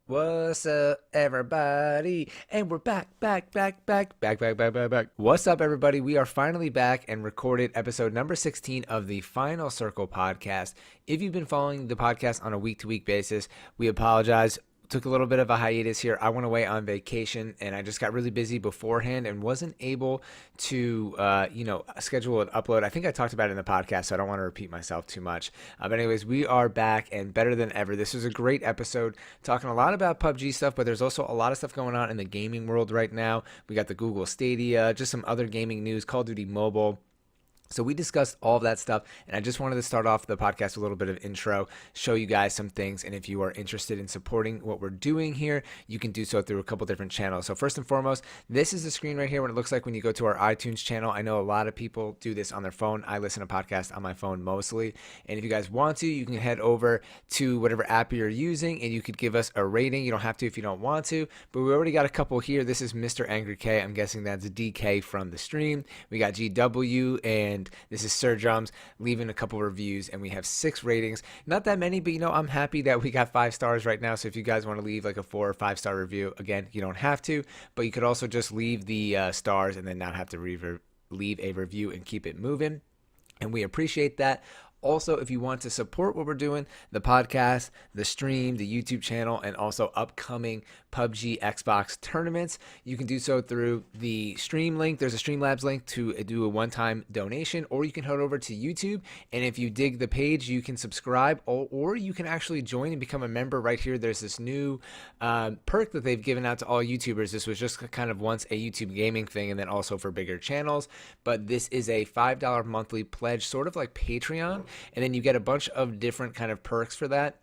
What's up, everybody? And we're back. What's up, everybody? We are finally back and recorded episode number 16 of the Final Circle podcast. If you've been following the podcast on a week-to-week basis, we apologize. Took a little bit of a hiatus here. I went away on vacation and I just got really busy beforehand and wasn't able to, schedule an upload. I think I talked about it in the podcast, so I don't want to repeat myself too much. But anyways, we are back and better than ever. This was a great episode talking a lot about PUBG stuff, but there's also a lot of stuff going on in the gaming world right now. We got the Google Stadia, just some other gaming news, Call of Duty Mobile. So we discussed all of that stuff, and I just wanted to start off the podcast with a little bit of intro, show you guys some things, and if you are interested in supporting what we're doing here, you can do so through a couple different channels. So first and foremost, this is the screen right here, what it looks like when you go to our iTunes channel. I know a lot of people do this on their phone. I listen to podcasts on my phone mostly, and if you guys want to, you can head over to whatever app you're using, and you could give us a rating. You don't have to if you don't want to, but we already got a couple here. This is Mr. Angry K. I'm guessing that's DK from the stream. We got GW, and this is Sir Drums leaving a couple reviews, and we have 6 ratings. Not that many, but I'm happy that we got 5 stars right now. So if you guys want to leave like a 4 or 5 star review, again, you don't have to, but you could also just leave the stars and then not have to leave a review and keep it moving. And we appreciate that. Also, if you want to support what we're doing, the podcast, the stream, the YouTube channel, and also upcoming PUBG Xbox tournaments, you can do so through the stream link. There's a Streamlabs link to do a one-time donation, or you can head over to YouTube, and if you dig the page, you can subscribe, or you can actually join and become a member right here. There's this new perk that they've given out to all YouTubers. This was just kind of once a YouTube gaming thing, and then also for bigger channels, but this is a $5 monthly pledge, sort of like Patreon. And then you get a bunch of different kind of perks for that.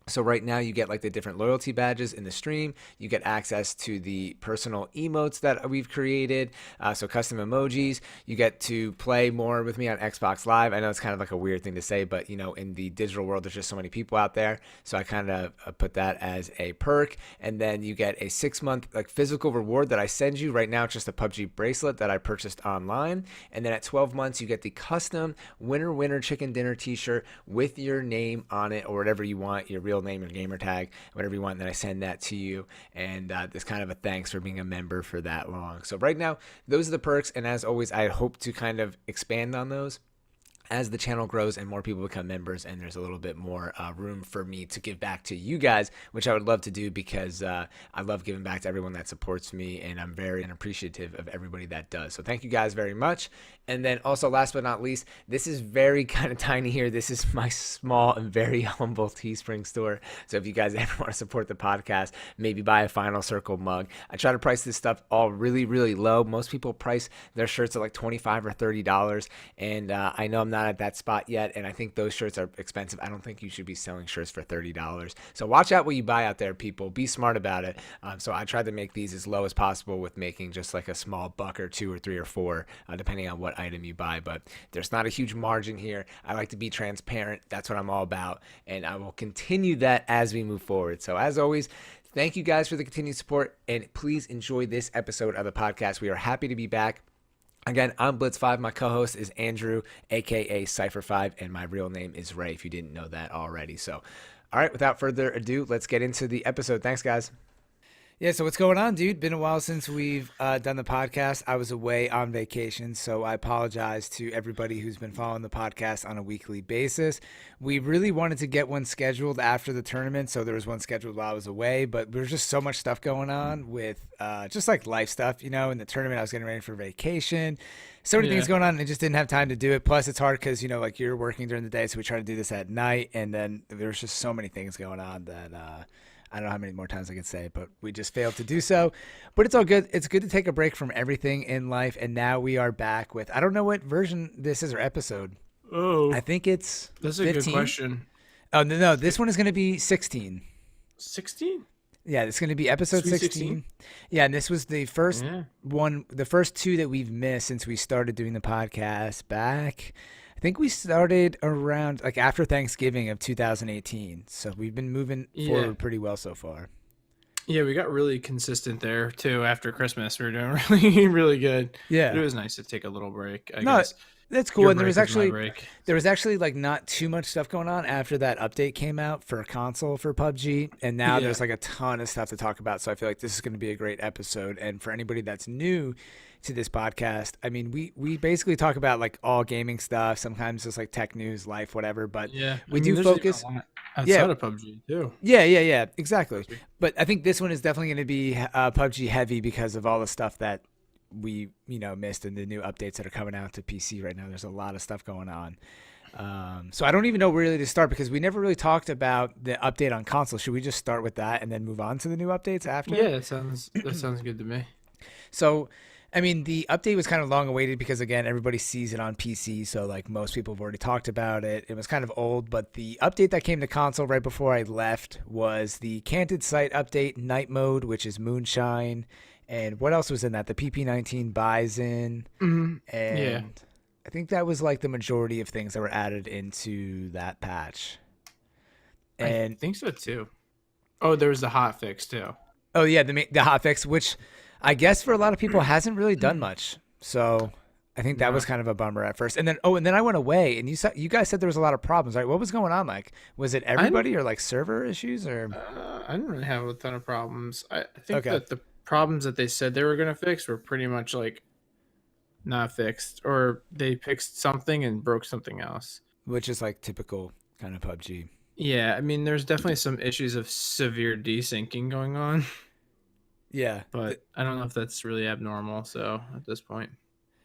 So right now you get like the different loyalty badges in the stream. You get access to the personal emotes that we've created. So custom emojis. You get to play more with me on Xbox Live. I know it's kind of like a weird thing to say, but in the digital world, there's just so many people out there. So I kind of put that as a perk. And then you get a 6-month like physical reward that I send you right now. It's just a PUBG bracelet that I purchased online. And then at 12 months, you get the custom winner chicken dinner t-shirt with your name on it or whatever you want, your real name or gamer tag, whatever you want, and then I send that to you, and there's kind of a thanks for being a member for that long. So right now, those are the perks, and as always, I hope to kind of expand on those as the channel grows and more people become members, and there's a little bit more room for me to give back to you guys, which I would love to do because I love giving back to everyone that supports me, and I'm very appreciative of everybody that does. So thank you guys very much. And then also, last but not least, this is very kind of tiny here. This is my small and very humble Teespring store. So if you guys ever want to support the podcast, maybe buy a Final Circle mug. I try to price this stuff all really, really low. Most people price their shirts at like $25 or $30, and I know I'm not at that spot yet, and I think those shirts are expensive. I don't think you should be selling shirts for $30. So watch out what you buy out there, people. Be smart about it. So I tried to make these as low as possible with making just like a small buck or 2 or 3 or 4, depending on what item you buy, but there's not a huge margin here. I like to be transparent. That's what I'm all about, and I will continue that as we move forward. So as always, thank you guys for the continued support, and please enjoy this episode of the podcast. We are happy to be back. Again, I'm Blitz5. My co-host is Andrew, aka Cypher5, and my real name is Ray, if you didn't know that already. So, all right, without further ado, let's get into the episode. Thanks, guys. Yeah, so what's going on, dude? Been a while since we've done the podcast. I was away on vacation, so I apologize to everybody who's been following the podcast on a weekly basis. We really wanted to get one scheduled after the tournament, so there was one scheduled while I was away, but there was just so much stuff going on with just like life stuff, in the tournament. I was getting ready for vacation. So many things going on, and I just didn't have time to do it. Plus, it's hard because, like you're working during the day, so we try to do this at night, and then there's just so many things going on that I don't know how many more times I could say it, but we just failed to do so. But it's all good. It's good to take a break from everything in life, and now we are back with, I don't know what version this is or episode. Oh. I think it's That's a 15. good question. Oh, no, this one is going to be 16. 16? Yeah, it's going to be episode 16. Yeah, and this was the first one, the first 2 that we've missed since we started doing the podcast back. I think we started around like after Thanksgiving of 2018. So we've been moving forward pretty well so far. Yeah, we got really consistent there too after Christmas. We were doing really, really good. Yeah. But it was nice to take a little break, I guess. That's cool. Your And break is my break. there was actually like not too much stuff going on after that update came out for console for PUBG, and now Yeah. there's like a ton of stuff to talk about. So I feel like this is going to be a great episode. And for anybody that's new to this podcast, I mean, we basically talk about like all gaming stuff. Sometimes it's like tech news, life, whatever. But Yeah. we do there's even focus. a lot Yeah, outside of PUBG too. yeah, exactly. But I think this one is definitely going to be PUBG heavy because of all the stuff that we missed in the new updates that are coming out to PC right now. There's a lot of stuff going on. So I don't even know where really to start because we never really talked about the update on console. Should we just start with that and then move on to the new updates after? Yeah, that sounds good to me. So, I mean, the update was kind of long awaited because again, everybody sees it on PC. So like most people have already talked about it. It was kind of old, but the update that came to console right before I left was the Canted Sight update, Night Mode, which is Moonshine. And what else was in that? The PP19 Bison. Mm-hmm. And Yeah. I think that was like the majority of things that were added into that patch. I And think so too. Oh, there was the hot fix too. oh yeah, the hotfix, which I guess for a lot of people hasn't really done much. So I think that was kind of a bummer at first. And then and then I went away, and you guys said there was a lot of problems, right? What was going on? Like, was it everybody or like server issues or? I didn't really have a ton of problems. I think Okay. that the problems that they said they were gonna fix were pretty much like not fixed, or they fixed something and broke something else. Which is like typical kind of PUBG. Yeah, I mean, there's definitely some issues of severe desyncing going on, Yeah. but I don't know if that's really abnormal. So at this point,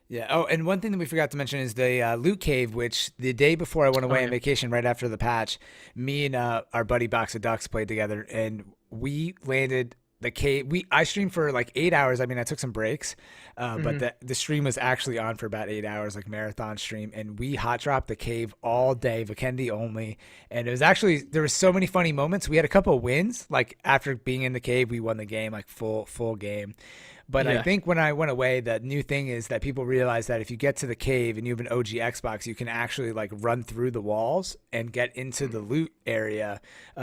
Yeah. Oh, and one thing that we forgot to mention is the loot cave, which the day before I went away on vacation, right after the patch, me and our buddy Box of Ducks played together, and we landed the cave. I streamed for like 8 hours. I mean, I took some breaks, but the stream was actually on for about 8 hours, like marathon stream, and we hot dropped the cave all day, Vikendi only. And it was actually there were so many funny moments. We had a couple of wins, like after being in the cave, we won the game, like full game. But I think when I went away, the new thing is that people realize that if you get to the cave and you have an OG Xbox, you can actually like run through the walls and get into the loot area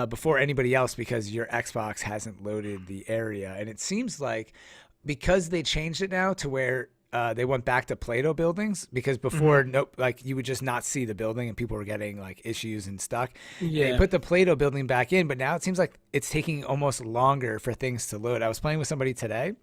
before anybody else because your Xbox hasn't loaded the area. And it seems like because they changed it now to where they went back to Play-Doh buildings because before, like you would just not see the building and people were getting like issues and stuck. yeah, And they put the Play-Doh building back in, but now it seems like it's taking almost longer for things to load. I was playing with somebody today,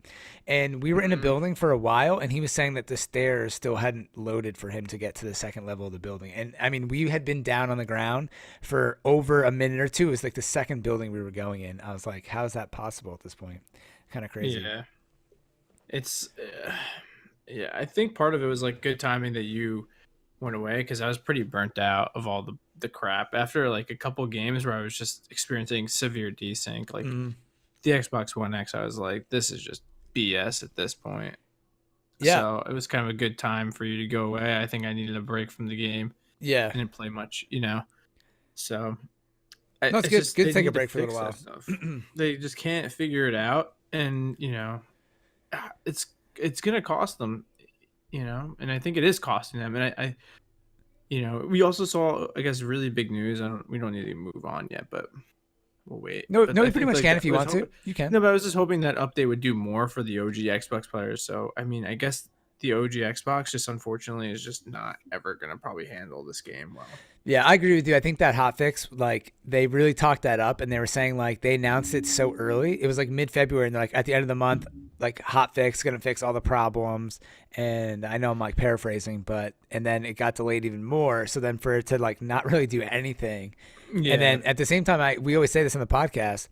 and we were in a building for a while, and he was saying that the stairs still hadn't loaded for him to get to the second level of the building. And I mean, we had been down on the ground for over a minute or two. It was like the second building we were going in. I was like, how is that possible at this point? Kind of crazy. yeah, it's. Yeah, I think part of it was like good timing that you went away because I was pretty burnt out of all the crap after like a couple games where I was just experiencing severe desync. Like the Xbox One X, I was like, this is just BS at this point. Yeah. So it was kind of a good time for you to go away. I think I needed a break from the game. Yeah. I didn't play much, So No, it's good. Good to take a break for a little while. They just can't figure it out, and it's gonna cost them, and I think it is costing them. And I we also saw, I guess, really big news. We don't need to move on yet, but we'll wait. No, But you I pretty think, much like, can I if you was want to. hoping- You can. No, but I was just hoping that update would do more for the OG Xbox players. So I mean, I guess the OG Xbox just unfortunately is just not ever gonna probably handle this game well. Yeah, I agree with you. I think that hotfix, like, they really talked that up, and they were saying, like, they announced it so early. It was, like, mid-February, and they're like, at the end of the month, like, hotfix, going to fix all the problems. And I know I'm, like, paraphrasing, but, and then it got delayed even more. So then for it to, like, not really do anything. Yeah. And then at the same time, we always say this on the podcast,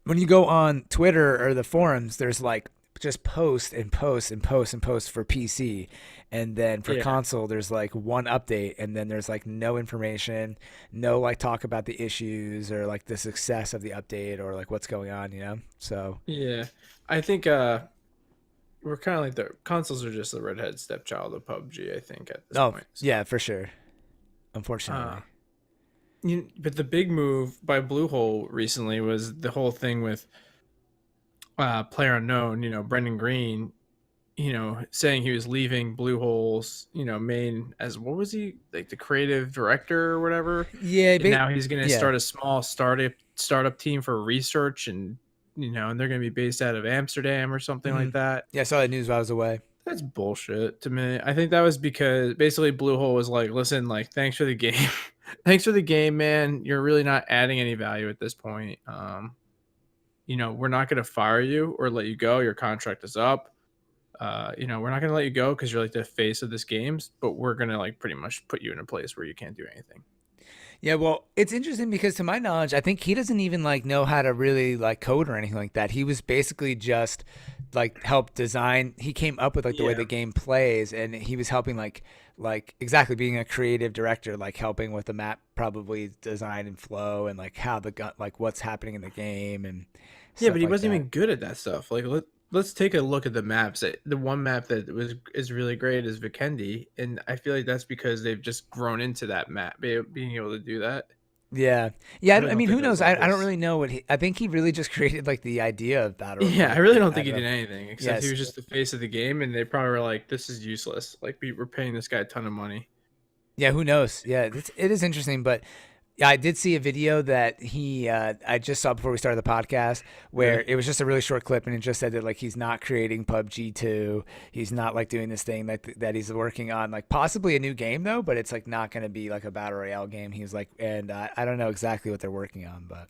when you go on Twitter or the forums, there's, like, just post and post and post and post for PC. And then for console, there's like one update, and then there's like no information, no like talk about the issues or like the success of the update or like what's going on, So Yeah, I think we're kind of like the consoles are just the redhead stepchild of PUBG. I think at this point. So. Yeah, for sure. Unfortunately. But the big move by Bluehole recently was the whole thing with Playerunknown. Brendan Green. Saying he was leaving Bluehole's, main as what was he, like the creative director or whatever. Yeah. And now he's going to start a small startup team for research, and and they're going to be based out of Amsterdam or something like that. Yeah, I saw that news while I was away. That's bullshit to me. I think that was because basically Bluehole was like, listen, like, thanks for the game. Thanks for the game, man. You're really not adding any value at this point. We're not going to fire you or let you go. Your contract is up. We're not going to let you go because you're like the face of this games, but we're going to like pretty much put you in a place where you can't do anything. Yeah, well, it's interesting because to my knowledge, I think he doesn't even like know how to really like code or anything like that. He was basically just like help design. He came up with like the way Yeah. the game plays, and he was helping like exactly being a creative director, like helping with the map probably design and flow and like how the gun like what's happening in the game and Yeah, but stuff he like wasn't that. even good at that stuff. Like let's take a look at the maps. The one map that is really great is Vikendi, and I feel like that's because they've just grown into that map, being able to do that. Yeah, yeah. I really I don't mean, think who that was knows? all I don't his. really know what I think he really just created like the idea of battle Yeah, I like really don't think out he of did anything except he yes. was just the face of the game, and they probably were like, "This is useless. Like, we're paying this guy a ton of money." Yeah, who knows? Yeah, it is interesting, but yeah, I did see a video that I just saw before we started the podcast where Really? it was just a really short clip and it just said that like he's not creating PUBG 2. He's not like doing this thing that he's working on, like possibly a new game though, but it's like not going to be like a battle royale game. He's like, and I don't know exactly what they're working on, but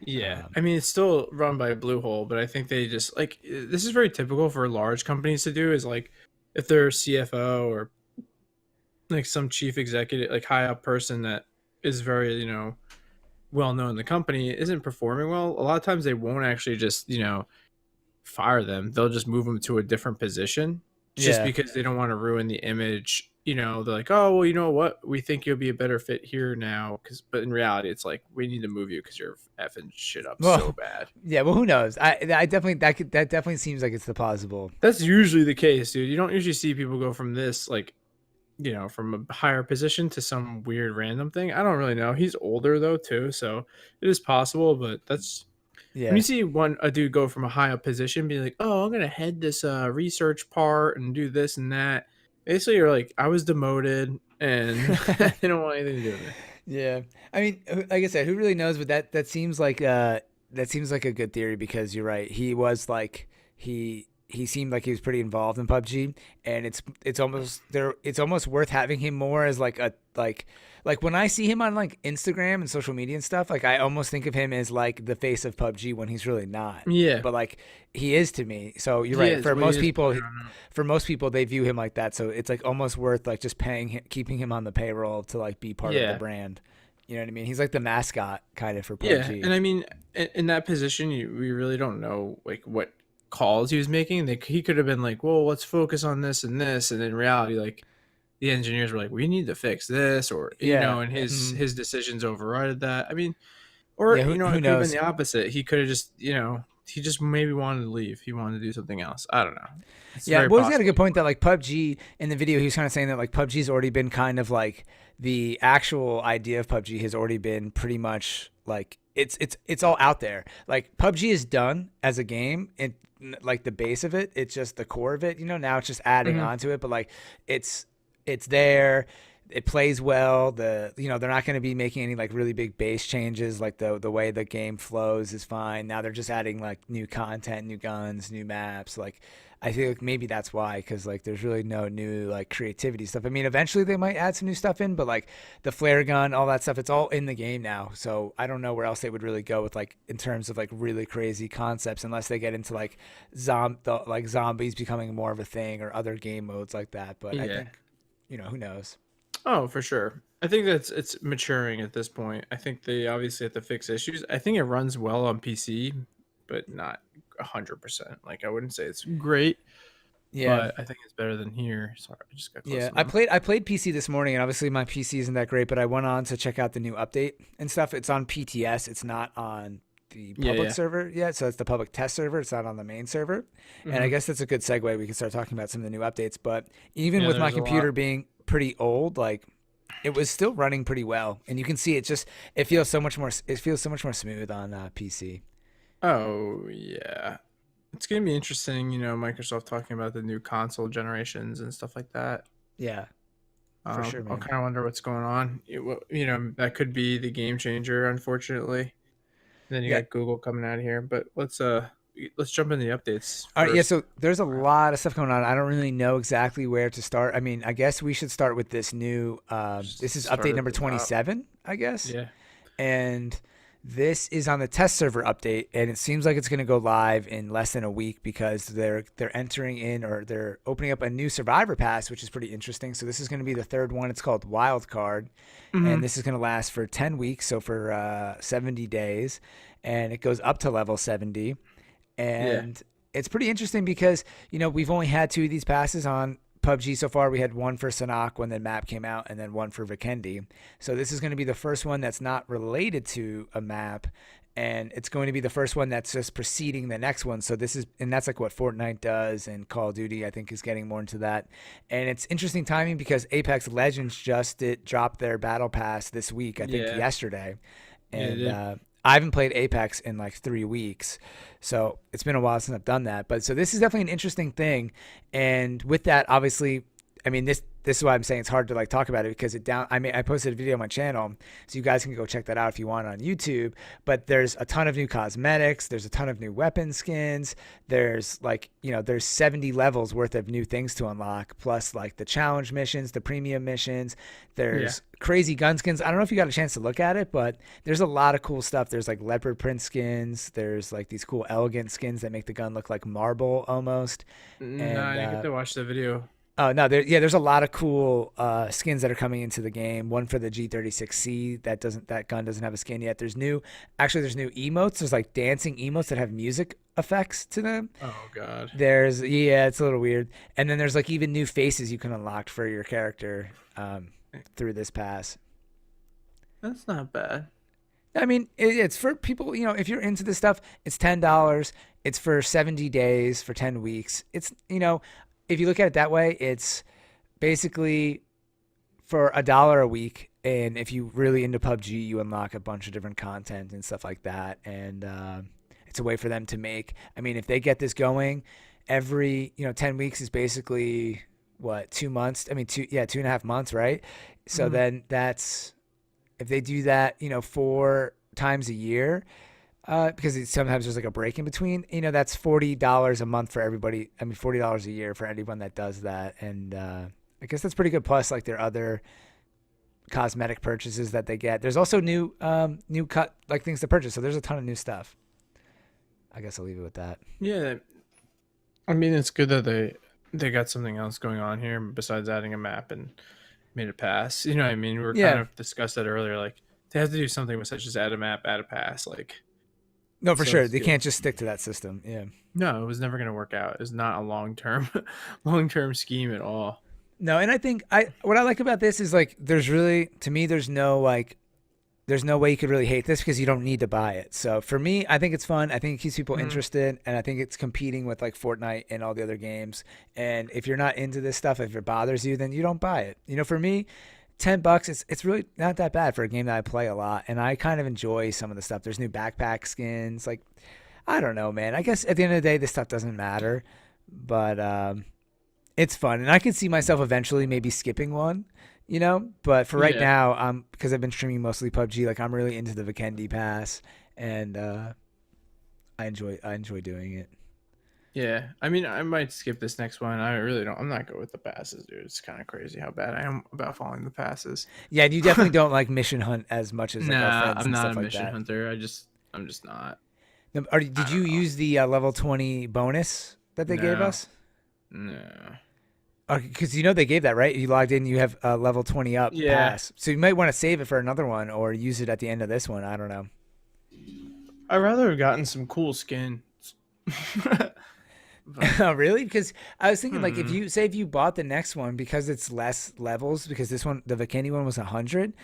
Yeah, um, I mean it's still run by Bluehole, but I think they just like this is very typical for large companies to do. Is like if they're CFO or like some chief executive, like high up person that is very well known in the company isn't performing well. A lot of times they won't actually just fire them. They'll just move them to a different position just yeah. because they don't want to ruin the image. They're like, oh, well, you know what? We think you'll be a better fit here now. But in reality, it's like, we need to move you because you're effing shit up so Well, bad. yeah. Well, who knows? I definitely that definitely seems like it's the possible. That's usually the case, dude. You don't usually see people go from this, like, from a higher position to some weird random thing. I don't really know. He's older, though, too. So it is possible, but that's when you Yeah. see a dude go from a high up position, be like, "Oh, I'm gonna head this research part and do this and that." Basically, you're like, "I was demoted, and they don't want anything to do with me." Yeah, I mean, like I said, who really knows? But that seems like a good theory because you're right. He was like he seemed like he was pretty involved in PUBG, and it's almost there. It's almost worth having him more as like a like when I see him on like Instagram and social media and stuff. Like I almost think of him as like the face of PUBG when he's really not. Yeah, But like he is to me. So you're he right. is. Well, he is Playerunknown. For most people, they view him like that. So it's like almost worth like just paying him, keeping him on the payroll to like be part of the Yeah, brand. You know what I mean? He's like the mascot kind of for yeah, and PUBG. I mean, in that position, we really don't know like what calls he was making. Like he could have been like, "Well, let's focus on this and this," and in reality, like the engineers were like, "We need to fix this," or Yeah. and his decisions overrided that. I mean, or Yeah. Who it could have been knows? the opposite. He could have just he just maybe wanted to leave. He wanted to do something else. I don't know. It's Yeah. very Well, he's got a possible. good point that like PUBG in the video, he was kind of saying that like PUBG's already been kind of like the actual idea of PUBG has already been pretty much like it's all out there. Like PUBG is done as a game and like the base of it, it's just the core of it. Now it's just adding Mhm. on to it, but like it's it's there. It plays well. They're not going to be making any like really big base changes. Like the way the game flows is fine. Now they're just adding like new content, new guns, new maps. Like I feel like maybe that's why, because like there's really no new like creativity stuff. I mean, eventually they might add some new stuff in, but like the flare gun, all that stuff, it's all in the game now. So I don't know where else they would really go with like in terms of like really crazy concepts, unless they get into like like zombies becoming more of a thing or other game modes like that. But I Yeah. think who knows. Oh, for sure. I think it's maturing at this point. I think they obviously have to fix issues. I think it runs well on PC, but not 100%. Like I wouldn't say it's great, Yeah. but I think it's better than here. Sorry, I just got close Yeah, to them. I played PC this morning, and obviously my PC isn't that great. But I went on to check out the new update and stuff. It's on PTS. It's not on the Yeah, public yeah. server yet, so it's the public test server. It's not on the main server. And I Hmm. guess that's a good segue. We can start talking about some of the new updates. But even Yeah, with my there's a lot. computer being pretty old, like it was still running pretty well, and you can see it feels so much more smooth on PC. Oh yeah, it's gonna be interesting. Microsoft talking about the new console generations and stuff like that. Yeah, for sure, I'll man. kind of wonder what's going on. That could be the game changer, unfortunately. Then you Yeah, got Google coming out of here, but let's let's jump in the updates All right, yeah, first. so there's a lot of stuff going on. I don't really know exactly where to start. I mean, I guess we should start with this new this Just is start update at number the top. 27, I guess. Yeah. And this is on the test server update, and it seems like it's going to go live in less than a week because they're entering in, or they're opening up a new survivor pass, which is pretty interesting. So this is going to be the third one. It's called Wild Card, and Hmm. this is going to last for 10 weeks, so for 70 days, and it goes up to level 70. Yeah. And it's pretty interesting because we've only had two of these passes on PUBG so far. We had one for Sanhok when the map came out, and then one for Vikendi. So this is going to be the first one that's not related to a map, and it's going to be the first one that's just preceding the next one. So and that's like what Fortnite does, and Call of Duty I think is getting more into that. And it's interesting timing because Apex Legends just dropped their battle pass this week, I think Yeah. yesterday, Yeah. It and did. I haven't played Apex in like 3 weeks. So it's been a while since I've done that. But so this is definitely an interesting thing. And with that, obviously, I mean, this is why I'm saying it's hard to like talk about it because I posted a video on my channel, so you guys can go check that out if you want on YouTube. But there's a ton of new cosmetics, there's a ton of new weapon skins, there's like, there's 70 levels worth of new things to unlock, plus like the challenge missions, the premium missions. There's crazy gun skins. I don't know if you got a chance to look at it, but there's a lot of cool stuff. There's like leopard print skins, there's like these cool elegant skins that make the gun look like marble almost. No, I And didn't get to watch the video. oh no, there's a lot of cool skins that are coming into the game. One for the G36C that gun doesn't have a skin yet. There's new emotes. There's like dancing emotes that have music effects to them. Oh God. It's a little weird. And then there's like even new faces you can unlock for your character through this pass. That's not bad. I mean, it's for people, if you're into this stuff, it's $10. It's for 70 days, for 10 weeks. It's, if you look at it that way, it's basically for $1 a week. And if you really into PUBG, you unlock a bunch of different content and stuff like that. And it's a way for them to make, I mean, if they get this going, every, 10 weeks is basically what, 2 months? I mean, 2.5 months, right? So then that's, if they do that, 4 times a year, because sometimes there's like a break in between, that's $40 a month for everybody. I mean, $40 a year for anyone that does that. And I guess that's pretty good. Plus, like their other cosmetic purchases that they get. There's also new cut like things to purchase. So there's a ton of new stuff. I guess I'll leave it with that. Yeah. I mean, it's good that they got something else going on here besides adding a map and made a pass. You know what I mean? We were kind of discussed that earlier. Like they have to do something such as add a map, add a pass. Like no, for so sure. it's They good. can't just stick to that system. Yeah. No, it was never going to work out. It's not a long term scheme at all. No, and I think what I like about this is like there's really, to me, there's no way you could really hate this because you don't need to buy it. So for me, I think it's fun. I think it keeps people interested, and I think it's competing with like Fortnite and all the other games. And if you're not into this stuff, if it bothers you, then you don't buy it. For me, $10, it's really not that bad for a game that I play a lot, and I kind of enjoy some of the stuff. There's new backpack skins. Like, I don't know, man. I guess at the end of the day, this stuff doesn't matter, but it's fun, and I can see myself eventually maybe skipping one. But for right now, because I've been streaming mostly PUBG, like I'm really into the Vikendi pass, and I enjoy doing it. Yeah, I mean, I might skip this next one. I really don't. I'm not good with the passes, dude. It's kind of crazy how bad I am about following the passes. Yeah, and you definitely don't like mission hunt as much as like our Nah, friends I'm and not stuff a like mission that. hunter. I'm just not. Did you use the level 20 bonus that they gave No. us? No. Because they gave that, right? You logged in, you have a level 20 up pass. So you might want to save it for another one or use it at the end of this one. I don't know. I'd rather have gotten some cool skins. Oh, really? Because I was thinking, like, if you bought the next one because it's less levels, because this one, the Vikendi one was 100,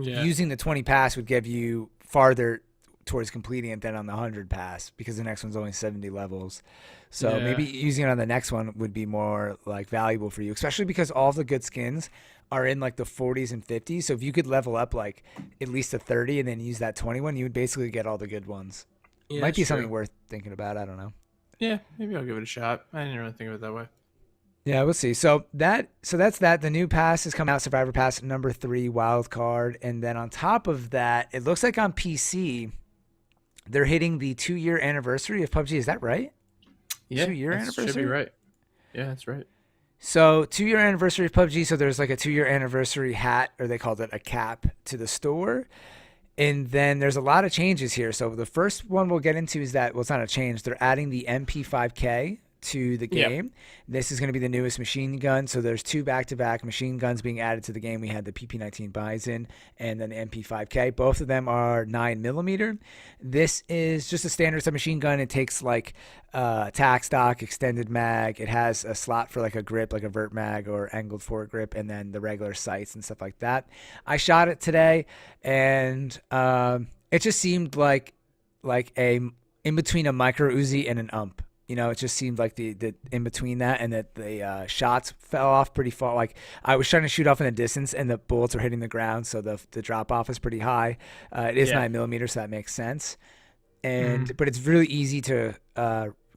using the 20 pass would give you farther towards completing it than on the 100 pass because the next one's only 70 levels. So maybe using it on the next one would be more like valuable for you, especially because all of the good skins are in like the 40s and 50s. So if you could level up like at least a 30 and then use that 21, you would basically get all the good ones. Yeah, Might be something worth thinking about. I don't know. Yeah, maybe I'll give it a shot. I didn't really think of it that way. Yeah, we'll see. So that's that. The new pass is coming out, Survivor Pass number 3, Wild Card, and then on top of that, it looks like on PC they're hitting the 2-year anniversary of PUBG. Is that right? Yeah, 2-year that should be anniversary? right. Yeah, that's right. So 2-year anniversary of PUBG. So there's like a 2-year anniversary hat, or they called it a cap, to the store. And then there's a lot of changes here. So the first one we'll get into is that, well, it's not a change. They're adding the MP5K to the Yep. game. This is going to be the newest machine gun. So there's 2 back-to-back machine guns being added to the game. We had the PP19 Bison and then the MP5K. Both of them are 9mm. This is just a standard submachine gun. It takes like tac stock, extended mag. It has a slot for like a grip, like a vert mag or angled forward grip, and then the regular sights and stuff like that. I shot it today, and it just seemed like a in between a micro Uzi and an ump. It just seemed like the in between that, and that the shots fell off pretty far. Like, I was trying to shoot off in the distance, and the bullets were hitting the ground, so the drop off is pretty high. It is Yeah. 9mm, so that makes sense. Mhm. But it's really easy to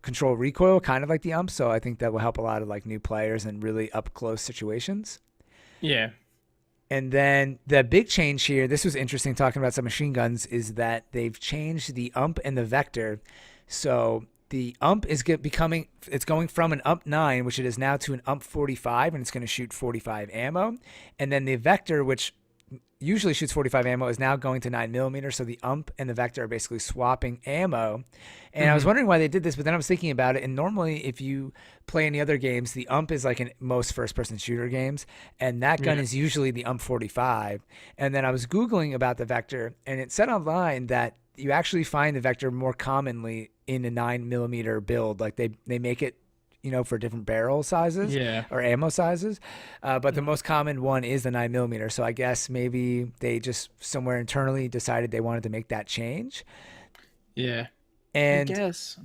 control recoil, kind of like the ump. So I think that will help a lot of like new players in really up close situations. Yeah. And then the big change here, this was interesting talking about some machine guns, is that they've changed the ump and the vector. So the ump is it's going from an ump 9, which it is now, to an ump 45, and it's going to shoot 45 ammo. And then the vector, which usually shoots 45 ammo, is now going to 9mm. So the ump and the vector are basically swapping ammo. And I was Mhm. wondering why they did this, but then I was thinking about it. And normally, if you play any other games, the ump is like in most first-person shooter games, and that gun Yeah. is usually the ump 45. And then I was Googling about the vector, and it said online that you actually find the vector more commonly in a 9mm build. Like, they make it, for different barrel sizes Yeah. or ammo sizes. But the Mhm. most common one is the 9mm. So I guess maybe they just somewhere internally decided they wanted to make that change. Yeah. I And guess.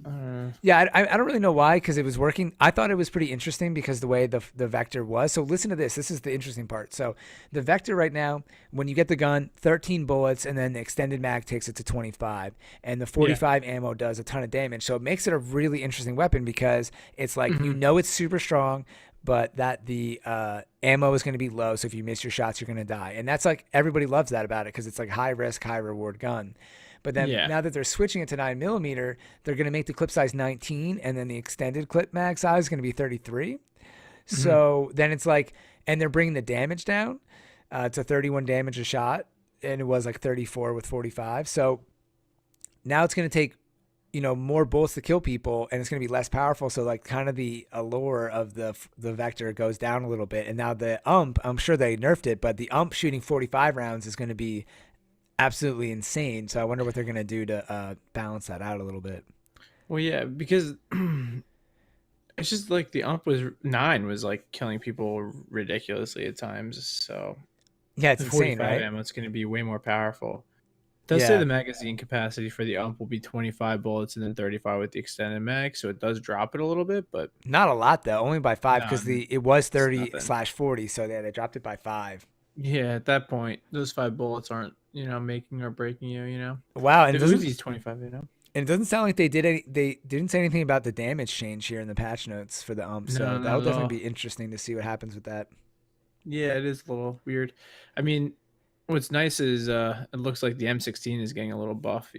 yeah, I don't really know why, because it was working. I thought it was pretty interesting because the way the vector was. So listen to this. This is the interesting part. So the vector right now, when you get the gun, 13 bullets, and then the extended mag takes it to 25. And the Yeah. 45 ammo does a ton of damage. So it makes it a really interesting weapon, because it's like, Mhm. it's super strong, but that the ammo is going to be low. So if you miss your shots, you're going to die. And that's like, everybody loves that about it, because it's like high risk, high reward gun. But then Yeah. now that they're switching it to 9mm, they're going to make the clip size 19, and then the extended clip mag size is going to be 33. Mhm. So then it's like, and they're bringing the damage down to 31 damage a shot, and it was like 34 with 45. So now it's going to take, more bullets to kill people, and it's going to be less powerful. So like, kind of the allure of the vector goes down a little bit. And now the ump, I'm sure they nerfed it, but the ump shooting 45 rounds is going to be absolutely insane. So I wonder what they're gonna do to balance that out a little bit. Well, yeah, because it's just like the ump was 9 was like killing people ridiculously at times. So Yeah, it's the insane, 45 right? ammo is going to be way more powerful. It does say Yeah, the magazine capacity for the ump will be 25 bullets and then 35 with the extended mag, so it does drop it a little bit, but not a lot though, only by 5, no, because it was it's 30 nothing. slash 40. So yeah, they dropped it by 5. Yeah, at that point, those 5 bullets aren't, making or breaking you, Wow, The Uzi's 25. and it doesn't sound like they didn't say anything about the damage change here in the patch notes for the ump. So No, that not will at definitely all. be interesting to see what happens with that. Yeah, it is a little weird. I mean, what's nice is it looks like the M16 is getting a little buff.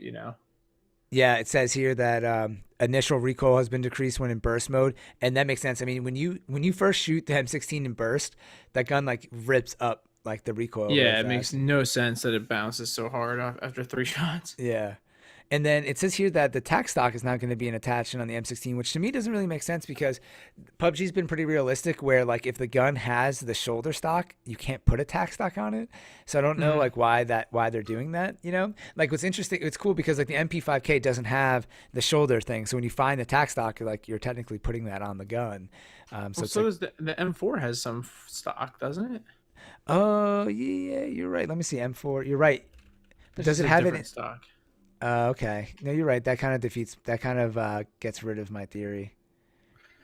Yeah, it says here that initial recoil has been decreased when in burst mode, and that makes sense. I mean, when you first shoot the M16 in burst, that gun like rips up like the recoil really Yeah, it makes fast. no sense that it bounces so hard after 3 shots. Yeah. And then it says here that the tac stock is not going to be an attachment on the M16, which to me doesn't really make sense, because PUBG's been pretty realistic where like if the gun has the shoulder stock, you can't put a tac stock on it. So I don't know Mhm. like why they're doing that. Like, what's interesting, it's cool because like the MP5K doesn't have the shoulder thing. So when you find the tac stock, you're technically putting that on the gun. So Well, it's so like, does the M4 has some stock, doesn't it? oh yeah, you're right. Let me see M4. You're right. But It's does just it a have it? different stock. Okay. No, you're right. That kind of defeats. That kind of gets rid of my theory.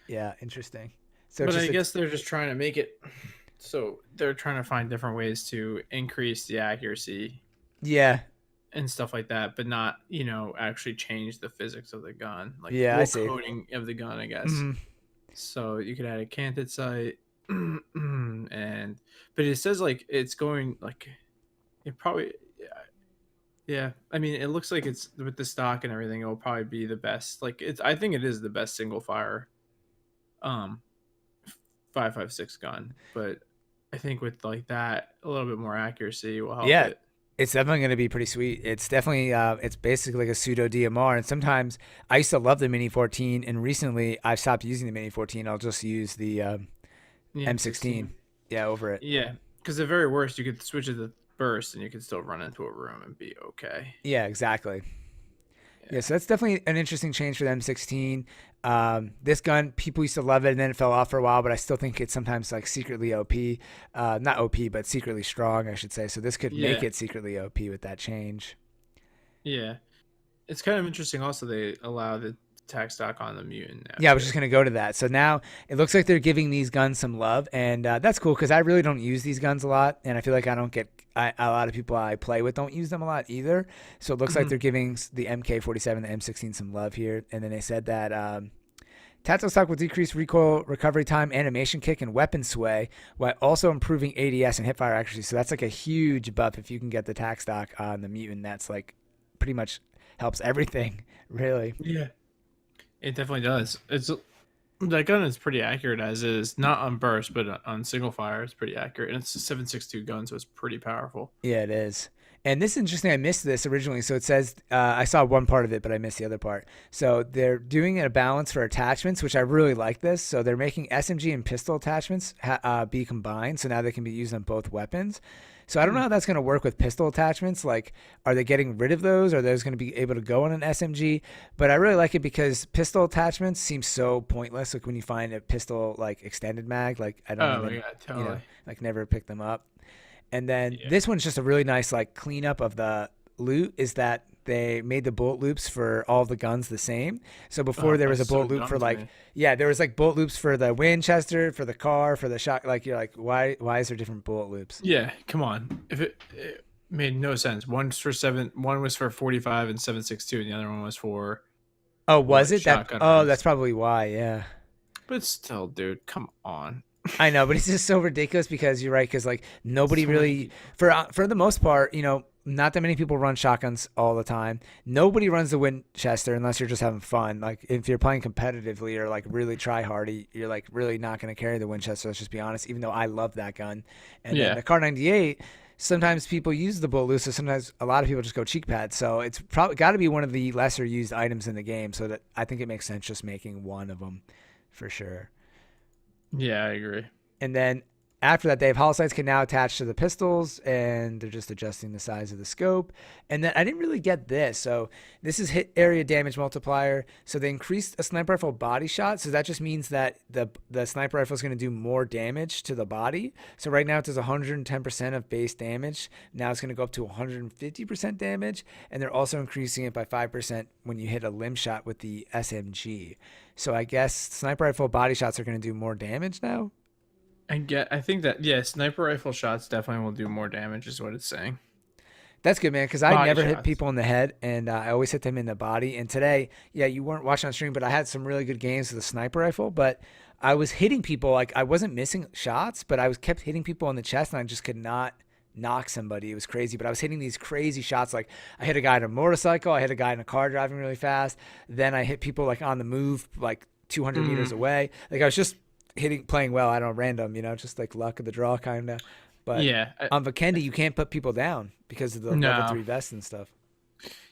Yeah, interesting. So it's But just I a guess they're just trying to make it so they're trying to find different ways to increase the accuracy yeah, and stuff like that, but not, actually change the physics of the gun. Like, yeah. I well, see. coding of the gun, I guess. Hmm. So you could add a canted sight, and but it says like it's going like it probably. Yeah, I mean, it looks like it's with the stock and everything. It'll probably be the best. Like it's, I think it is the best single fire, um, 5.56 gun. But I think with like that, a little bit more accuracy will help Yeah, it. it's definitely going to be pretty sweet. It's definitely it's basically like a pseudo DMR. And sometimes I used to love the Mini 14, and recently I've stopped using the Mini 14. I'll just use the The M16. M16. Yeah, over it. Yeah, because the very worst, you could switch it to burst, and you could still run into a room and be okay. Yeah, exactly. Yeah, Yeah. so that's definitely an interesting change for the M16. This gun, people used to love it, and then it fell off for a while. But I still think it's sometimes like secretly OP, not OP, but secretly strong, I should say. So this could make Yeah. it secretly OP with that change. Yeah. It's kind of interesting. Also, they allow the tax stock on the mutant now Yeah, I was too. just gonna go to that. So now it looks like they're giving these guns some love, and that's cool because I really don't use these guns a lot, and I feel like I don't get a lot of people I play with don't use them a lot either. So it looks like Mhm. they're giving the MK47, the M16 some love here, and then they said that tactical stock will decrease recoil, recovery time, animation kick, and weapon sway, while also improving ADS and hipfire accuracy. So that's like a huge buff if you can get the tac stock on the mutant. That's like pretty much helps everything, really. Yeah. It definitely does. It's that gun is pretty accurate as is. Not on burst, but on single fire, it's pretty accurate. And it's a 7.62 gun, so it's pretty powerful. Yeah, it is. And this is interesting. I missed this originally. So it says, I saw one part of it, but I missed the other part. So they're doing a balance for attachments, which I really like this. So they're making SMG and pistol attachments be combined. So now they can be used on both weapons. So I don't know Hmm. how that's going to work with pistol attachments. Like, are they getting rid of those? Are those going to be able to go on an SMG? But I really like it because pistol attachments seem so pointless. Like when you find a pistol like extended mag, like I don't Oh my even, god, totally. like never pick them up. And then Yeah. this one's just a really nice like cleanup of the loot is that they made the bullet loops for all the guns the same. So before Oh, there was that's a so bullet loop dumb for to like me. yeah, there was like bullet loops for the Winchester, for the car, for the shot. Like you're like why is there different bullet loops? Yeah, come on. If it made no sense. One's for seven. One was for 45 and 7.62, and the other one was for Oh, was what it that? shotgun Oh, that's rounds. probably why. Yeah. But still, dude, come on. I know, but it's just so ridiculous because you're right. Because like nobody So many really, people. for the most part, not that many people run shotguns all the time. Nobody runs the Winchester unless you're just having fun. Like if you're playing competitively or like really try hardy, you're like really not going to carry the Winchester. Let's just be honest. Even though I love that gun, and then Yeah, the Car 98. Sometimes people use the bullet loose, so sometimes a lot of people just go cheek pads. So it's probably got to be one of the lesser used items in the game. So that I think it makes sense just making one of them for sure. yeah, I agree. And then after that, they have hollow sights can now attach to the pistols, and they're just adjusting the size of the scope. And then I didn't really get this. So this is hit area damage multiplier. So they increased a sniper rifle body shot. So that just means that the sniper rifle is going to do more damage to the body. So right now it does 110% of base damage. Now it's going to go up to 150% damage. And they're also increasing it by 5% when you hit a limb shot with the SMG. So I guess sniper rifle body shots are going to do more damage now. I think that yeah, sniper rifle shots definitely will do more damage, is what it's saying. That's good, man, because I Body never hit shots. people in the head, and I always hit them in the body. And today, yeah, you weren't watching on stream, but I had some really good games with the sniper rifle. But I was hitting people like I wasn't missing shots, but I was kept hitting people in the chest, and I just could not knock somebody. It was crazy, but I was hitting these crazy shots. Like I hit a guy in a motorcycle, I hit a guy in a car driving really fast. Then I hit people like on the move, like 200 meters Mm, away. Like I was just playing well. I don't know, random, just like luck of the draw, kind of. But yeah, on Vikendi, you can't put people down because of the level no, 3 vests and stuff.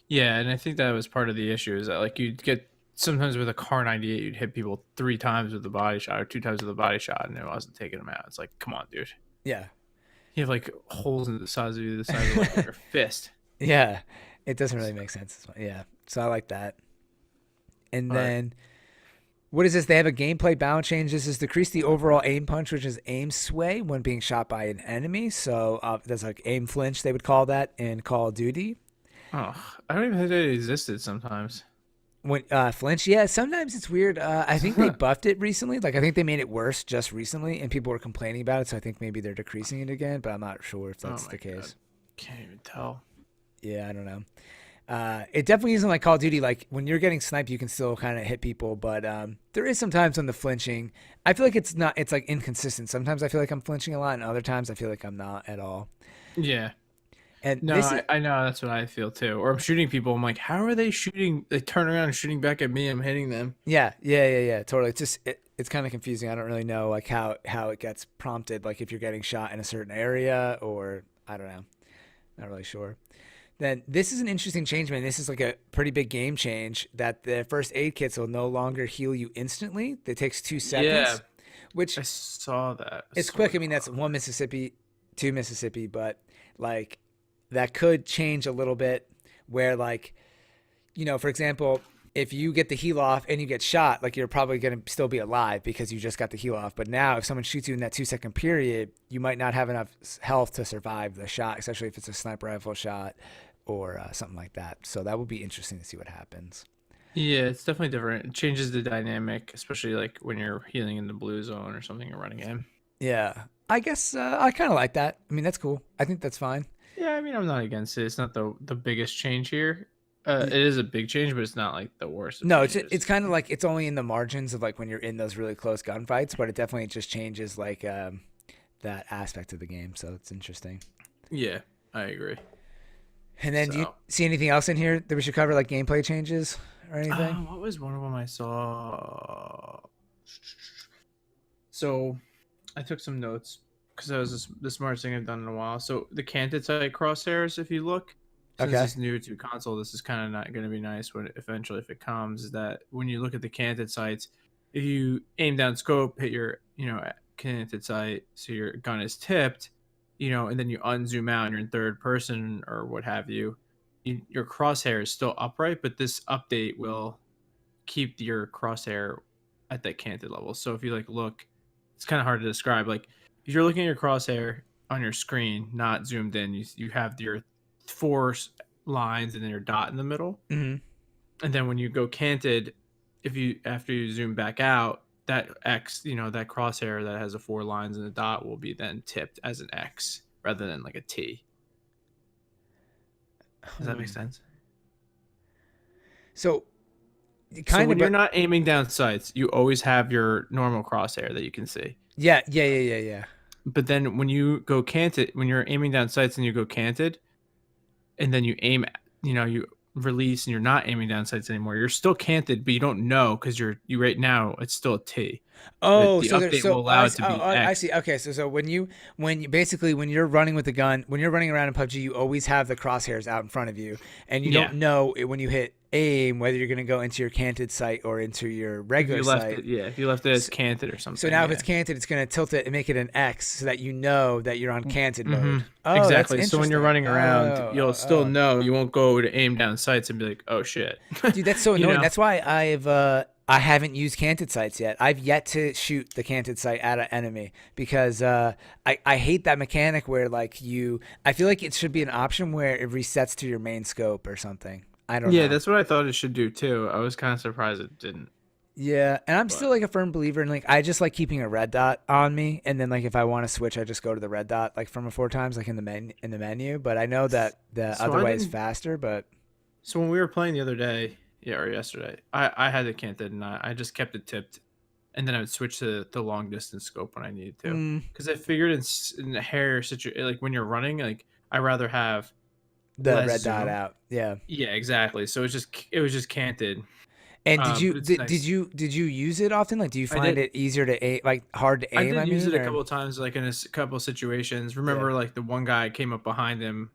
yeah, and I think that was part of the issue is that like you'd get sometimes with a car 98, you'd hit people 3 times with the body shot or 2 times with the body shot, and it wasn't taking them out. It's like, come on, dude. Yeah. You have like holes in the size of like your fist. Yeah. It doesn't really make sense. Yeah. So I like that. And But then what is this? They have a gameplay balance change. This is decrease the overall aim punch, which is aim sway when being shot by an enemy. So that's like aim flinch, they would call that in Call of Duty. oh, I don't even think that existed sometimes. When flinch, yeah, sometimes it's weird. I think they buffed it recently. Like I think they made it worse just recently, and people were complaining about it. So I think maybe they're decreasing it again, but I'm not sure if Oh that's my the god, case. can't even tell. Yeah, I don't know. It definitely isn't like Call of Duty. Like when you're getting sniped, you can still kind of hit people, but there is sometimes on the flinching. I feel like it's not. It's like inconsistent. Sometimes I feel like I'm flinching a lot, and other times I feel like I'm not at all. Yeah, And No, this is I know that's what I feel too. Or I'm shooting people. I'm like, how are they shooting? They turn around and shooting back at me. I'm hitting them. yeah, totally. It's just it's kind of confusing. I don't really know like how it gets prompted, like if you're getting shot in a certain area or I don't know. Not really sure. Then this is an interesting change, man. This is like a pretty big game change that the first aid kits will no longer heal you instantly. It takes 2 seconds, Yeah, which I saw that. I it's saw quick. I it. mean, that's one Mississippi, two Mississippi, but like that could change a little bit where like, for example, if you get the heal off and you get shot, like you're probably going to still be alive because you just got the heal off. But now if someone shoots you in that 2 second period, you might not have enough health to survive the shot, especially if it's a sniper rifle shot or something like that. So that would be interesting to see what happens. Yeah, it's definitely different. It changes the dynamic, especially like when you're healing in the blue zone or something you're running in. Yeah. I guess I kind of like that. I mean, that's cool. I think that's fine. Yeah, I mean, I'm not against it. It's not the biggest change here. It is a big change, but it's not like the worst of No, changes. it's kind of like it's only in the margins of like when you're in those really close gunfights, but it definitely just changes like that aspect of the game. So it's interesting. Yeah, I agree. And then do you So, see anything else in here that we should cover, like gameplay changes or anything? what was one of them I saw? So, I took some notes because that was the smartest thing I've done in a while. So, the canted sight crosshairs, if you look, since Okay. it's new to console, this is kind of not going to be nice when eventually if it comes. Is that when you look at the canted sights, if you aim down scope, hit your canted sight, so your gun is tipped, and then you unzoom out and you're in third person or what have you, your crosshair is still upright, but this update will keep your crosshair at that canted level. So if you like look, it's kind of hard to describe. Like if you're looking at your crosshair on your screen, not zoomed in, you have your four lines and then your dot in the middle. Mm-hmm. And then when you go canted, if you after you zoom back out, that X, that crosshair that has the four lines and the dot will be then tipped as an X rather than like a T. Does that make sense? So So kind when of, you're but not aiming down sights, you always have your normal crosshair that you can see. yeah. But then when you go canted, when you're aiming down sights and you go canted, and then you aim, you release and you're not aiming down sights anymore, you're still canted, but you don't know because you right now it's still a T. But Oh, the so there's update will allow it to be I X. see. Okay, so when you basically when you're running with the gun, when you're running around in PUBG, you always have the crosshairs out in front of you, and you Yeah. don't know when you hit aim whether you're going to go into your canted sight or into your If regular you left sight. it, if you left it as canted or something. So now if yeah. it's canted, it's going to tilt it and make it an X so that you know that you're on canted mode. Oh, that's Exactly. So when you're interesting. running around, you'll still know. You won't go to aim down sights and be like, "Oh shit." Dude, that's so You annoying. know? That's why I haven't used canted sights yet. I've yet to shoot the canted sight at an enemy because I hate that mechanic where like I feel like it should be an option where it resets to your main scope or something. I don't Yeah, know. that's what I thought it should do too. I was kind of surprised it didn't. Yeah, and I'm still But like a firm believer in like I just like keeping a red dot on me, and then like if I want to switch, I just go to the red dot like from a 4 times like in the menu. But I know that the so other I way is didn't. faster. But So when we were playing the other day, or yesterday, I had it canted and I just kept it tipped, and then I would switch to the long distance scope when I needed to, mm, because I figured in the hair situation, like when you're running, like I rather have the less red dot zoom. out, yeah. Yeah, exactly. So it was just canted. And did you But it's did, did nice. you did you use it often? Like, do you I find did. it easier to aim, like hard to I aim? did I use mean, it a or couple of times, like in couple of situations. yeah. Remember, like the one guy came up behind him,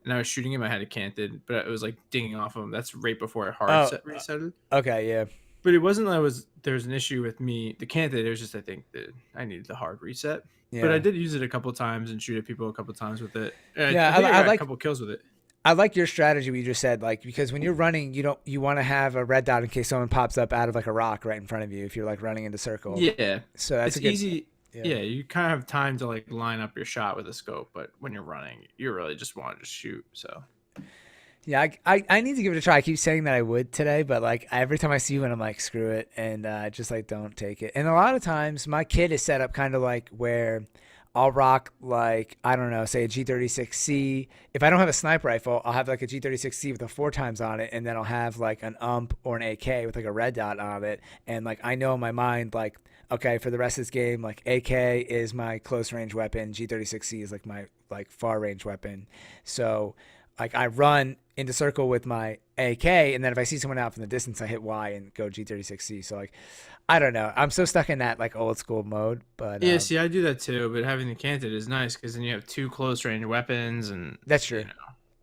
and I was shooting him. I had it canted, but it was like dinging off him. That's right before I hard Oh, set resetted. okay, yeah. But it wasn't that there was an issue with me the canted. It was just I think that I needed the hard reset. But I Yeah. did use it a couple of times and shoot at people a couple of times with it. And Yeah, I think I I got a like couple kills with it. I like your strategy we just said, like because when you're running, you want to have a red dot in case someone pops up out of like a rock right in front of you if you're like running into circle. Yeah, So that's it's a good easy. yeah. Yeah, you kind of have time to like line up your shot with a scope, but when you're running, you really just want to just shoot. So Yeah, I need to give it a try. I keep saying that I would today, but like every time I see one, I'm like, screw it, and just like don't take it. And a lot of times, my kit is set up kind of like where I'll rock like I don't know, say a G36C. If I don't have a sniper rifle, I'll have like a G36C with a 4 times on it, and then I'll have like an ump or an AK with like a red dot on it. And like I know in my mind, like okay, for the rest of this game, like AK is my close range weapon, G36C is like my like far range weapon. So like I run into circle with my AK, and then if I see someone out from the distance, I hit Y and go G36C. So like, I don't know. I'm so stuck in that like old school mode, but Yeah, see, I do that too, but having the canted is nice because then you have 2 close range weapons, and that's true. you know,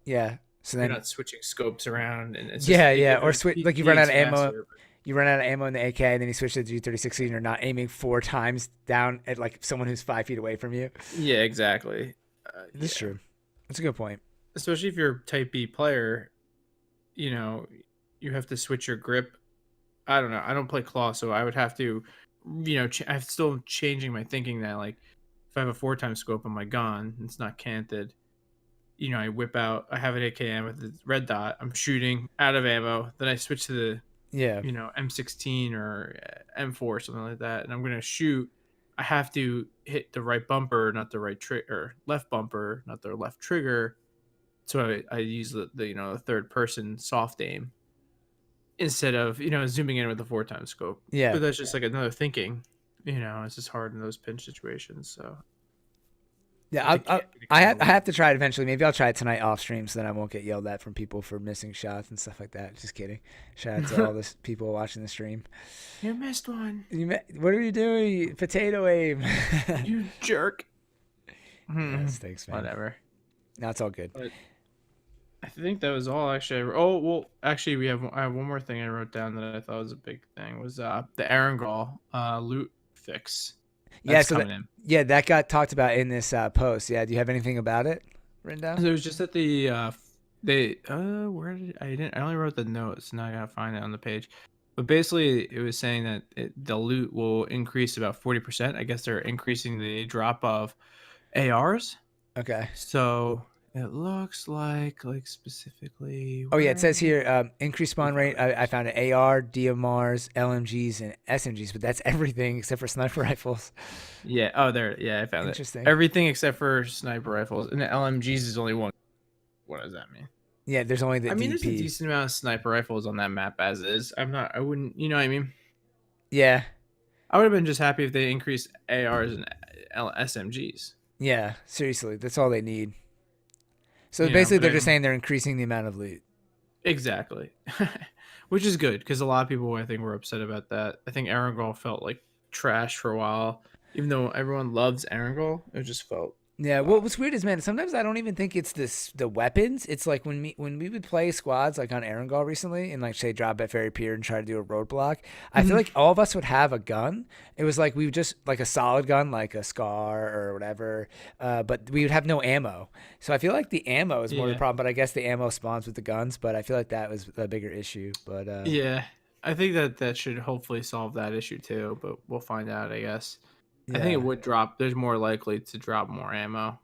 Yeah. So you're then, not switching scopes around, and it's just yeah. Or switch like you run out of ammo. faster. You run out of ammo in the AK, and then you switch to the G36C, and you're not aiming 4 times down at like someone who's 5 feet away from you. Yeah, exactly. That's true. That's a good point. Especially if you're a type B player, you know, you have to switch your grip. I don't know. I don't play claw, so I would have to, I'm still changing my thinking that like if I have a 4 times scope on my gun, it's not canted. I whip out. I have an AKM with the red dot. I'm shooting out of ammo. Then I switch to the M16 or M4 or something like that, and I'm gonna shoot. I have to hit the right bumper, not the right trigger, or left bumper, not the left trigger. So I use the third person soft aim instead of zooming in with a 4 times scope. Yeah. But that's just like another thinking. It's just hard in those pinch situations. So yeah, I have to try it eventually. Maybe I'll try it tonight off stream so then I won't get yelled at from people for missing shots and stuff like that. Just kidding. Shout out to all this people watching the stream. You missed one. What are you doing? Potato aim. You jerk. Thanks, man. Whatever. No, it's all good. But I think that was all actually. Actually, I have one more thing I wrote down that I thought was a big thing was the Errand loot fix. That's coming in. Yeah, that got talked about in this post. Yeah, do you have anything about it written down? So it was just that I only wrote the notes. Now I gotta find it on the page. But basically, it was saying that the loot will increase about 40%. I guess they're increasing the drop of ARs. Okay. So it looks like specifically. Oh yeah, it says here increased spawn rate. I found an AR, DMRs, LMGs, and SMGs, but that's everything except for sniper rifles. Yeah. Oh, there. Yeah, I found it. Interesting. Everything except for sniper rifles, and the LMGs is only one. What does that mean? Yeah, there's only the. There's a decent amount of sniper rifles on that map as is. I wouldn't. You know what I mean? Yeah. I would have been just happy if they increased ARs and SMGs. Yeah, seriously, that's all they need. So basically, they're just saying they're increasing the amount of loot. Exactly, which is good because a lot of people I think were upset about that. I think Errand felt like trash for a while, even though everyone loves Errand. It just felt. Yeah, well, what's weird is, man, sometimes I don't even think it's the weapons. It's like when we would play squads like on Errand recently and like say drop at Ferry Pier and try to do a roadblock. I feel like all of us would have a gun. It was like we would just like a solid gun, like a Scar or whatever, but we would have no ammo. So I feel like the ammo is more the problem. But I guess the ammo spawns with the guns. But I feel like that was a bigger issue. But yeah, I think that should hopefully solve that issue too. But we'll find out, I guess. Yeah. I think it would drop. There's more likely to drop more ammo.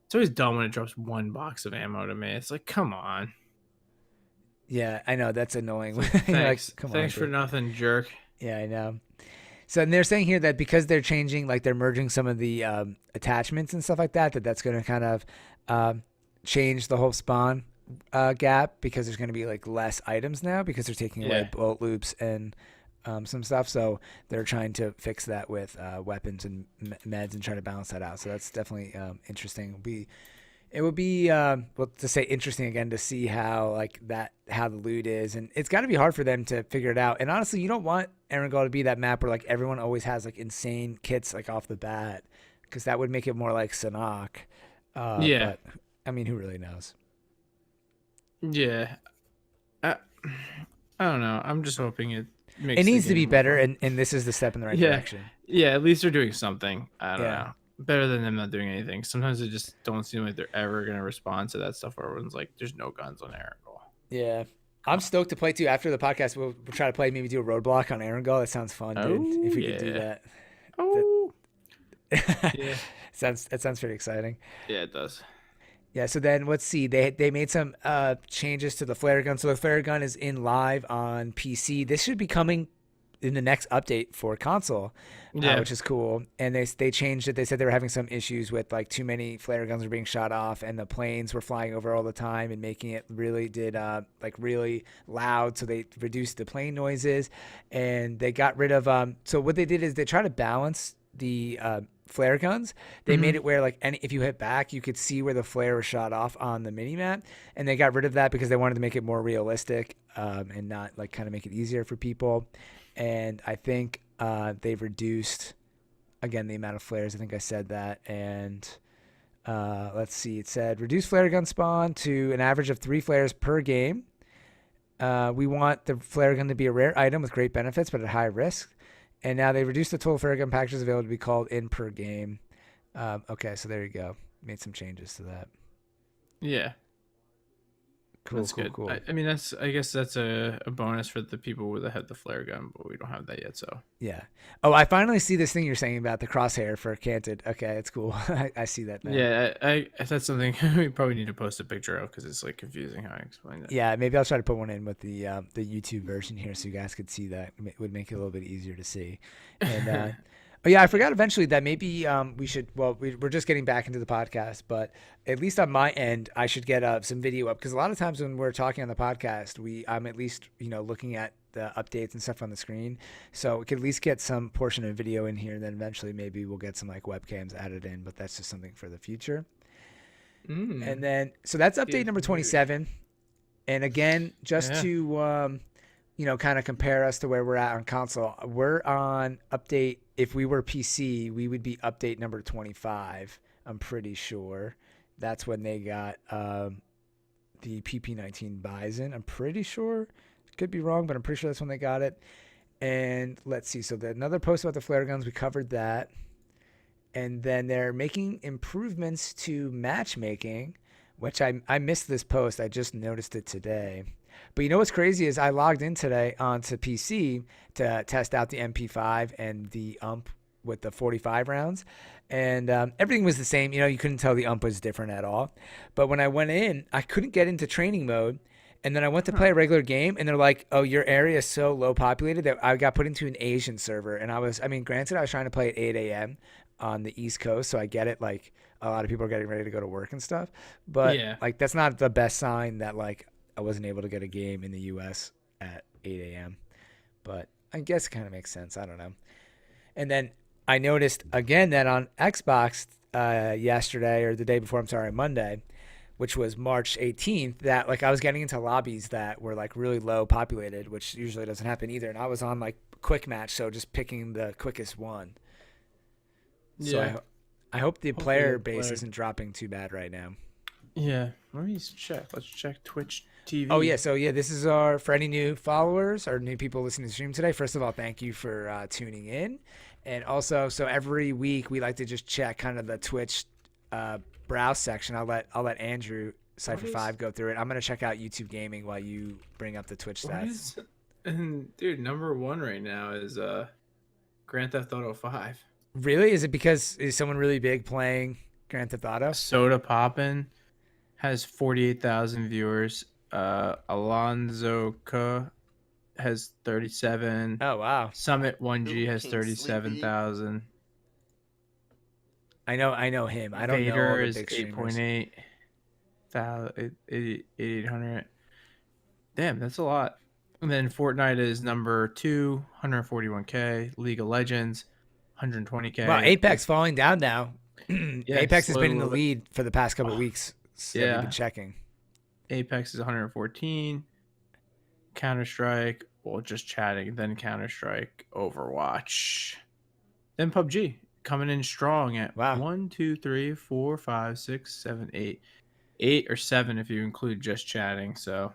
It's always dumb when it drops 1 box of ammo to me. It's like, come on. Yeah, I know. That's annoying. Like, thanks. Thanks for nothing, jerk. Yeah, I know. So and they're saying here that because they're changing, like they're merging some of the attachments and stuff like that, that's going to kind of change the whole spawn gap because there's going to be like less items now because they're taking away bullet loops and some stuff. So they're trying to fix that with weapons and meds and try to balance that out. So that's definitely interesting. It would be to say interesting again to see how the loot is, and it's got to be hard for them to figure it out. And honestly, you don't want Errand to be that map where like everyone always has like insane kits like off the bat, because that would make it more like Sanhok. But, I mean, who really knows? Yeah, I don't know. I'm just hoping it needs to be better, and this is the step in the right direction. Yeah, at least they're doing something. I don't know. Better than them not doing anything. Sometimes they just don't seem like they're ever going to respond to that stuff where everyone's like, there's no guns on Errand. Yeah. I'm stoked to play too. After the podcast, we'll try to play, maybe do a roadblock on Errand. That sounds fun, dude. If we could do that. Oh. Yeah. That sounds pretty exciting. Yeah, it does. Yeah, so then let's see. They made some changes to the flare gun. So the flare gun is in live on PC. This should be coming in the next update for console, which is cool. And they changed it. They said they were having some issues with like too many flare guns were being shot off, and the planes were flying over all the time and making it really really loud. So they reduced the plane noises, and they got rid of. So what they did is they tried to balance the flare guns. They made it where like if you hit back, you could see where the flare was shot off on the mini map, and they got rid of that because they wanted to make it more realistic and not like kind of make it easier for people. And I think they've reduced again the amount of flares. I think I said that. And let's see, it said reduce flare gun spawn to an average of 3 flares per game. We want the flare gun to be a rare item with great benefits, but at high risk. And now they reduced the total flare gun packages available to be called in per game. Okay, so there you go. Made some changes to that. Yeah. Cool, That's good. cool. I mean, I guess that's a bonus for the people that had the flare gun, but we don't have that yet. So Yeah. Oh, I finally see this thing you're saying about the crosshair for canted. Okay, it's cool. I see that now. yeah, I that's something we probably need to post a picture of because it's like confusing how I explained it. Yeah, maybe I'll try to put one in with the YouTube version here so you guys could see that. It would make it a little bit easier to see. And oh yeah, I forgot eventually that maybe we should. Well, we're just getting back into the podcast, but at least on my end, I should get some video up because a lot of times when we're talking on the podcast, I'm at least looking at the updates and stuff on the screen, so we could at least get some portion of video in here. And then eventually, maybe we'll get some like webcams added in, but that's just something for the future. And then so that's update number 27. And again, just to kind of compare us to where we're at on console, we're on update. If we were PC, we would be update number 25. I'm pretty sure that's when they got the PP19 Bison. I'm pretty sure. Could be wrong, but I'm pretty sure that's when they got it. And let's see. So another post about the flare guns, we covered that. And then they're making improvements to matchmaking, which I missed this post. I just noticed it today. But you know what's crazy is I logged in today onto PC to test out the MP5 and the UMP with the 45 rounds. And everything was the same. You couldn't tell the UMP was different at all. But when I went in, I couldn't get into training mode. And then I went to play a regular game, and they're like, oh, your area is so low populated that I got put into an Asian server. And granted, I was trying to play at 8 a.m. on the East Coast, so I get it. Like, a lot of people are getting ready to go to work and stuff. But, that's not the best sign that, like, I wasn't able to get a game in the U.S. at 8 a.m. But I guess it kind of makes sense. I don't know. And then I noticed, again, that on Xbox yesterday, or the day before, Monday, which was March 18th, that like I was getting into lobbies that were like really low populated, which usually doesn't happen either. And I was on like quick match, so just picking the quickest one. So I hope the player base isn't dropping too bad right now. Yeah, let me check. Let's check Twitch TV. Oh yeah, so yeah, this is for any new followers or new people listening to the stream today. First of all, thank you for tuning in, and also so every week we like to just check kind of the Twitch browse section. I'll let Andrew Cypher5 go through it. I'm gonna check out YouTube Gaming while you bring up the Twitch stats. And dude, number 1 right now is Grand Theft Auto 5. Really? Is it because is someone really big playing Grand Theft Auto? Soda Poppin' has 48,000 viewers. Alonzo K has 37. Oh wow. Summit 1G has 37,000. I know him. I don't know all the big streamers. 8.8. 8,800. Damn, that's a lot. And then Fortnite is number 2, 141K. League of Legends, 120K. Wow, Apex falling down now. Apex has been in the bit. lead for the past couple of weeks. So we've been checking. Apex is 114. Counter-Strike, well, just chatting. Then Counter-Strike, Overwatch. Then PUBG coming in strong at 1, 2, 3, 4, 5, 6, 7, 8. 8 or 7 if you include just chatting. So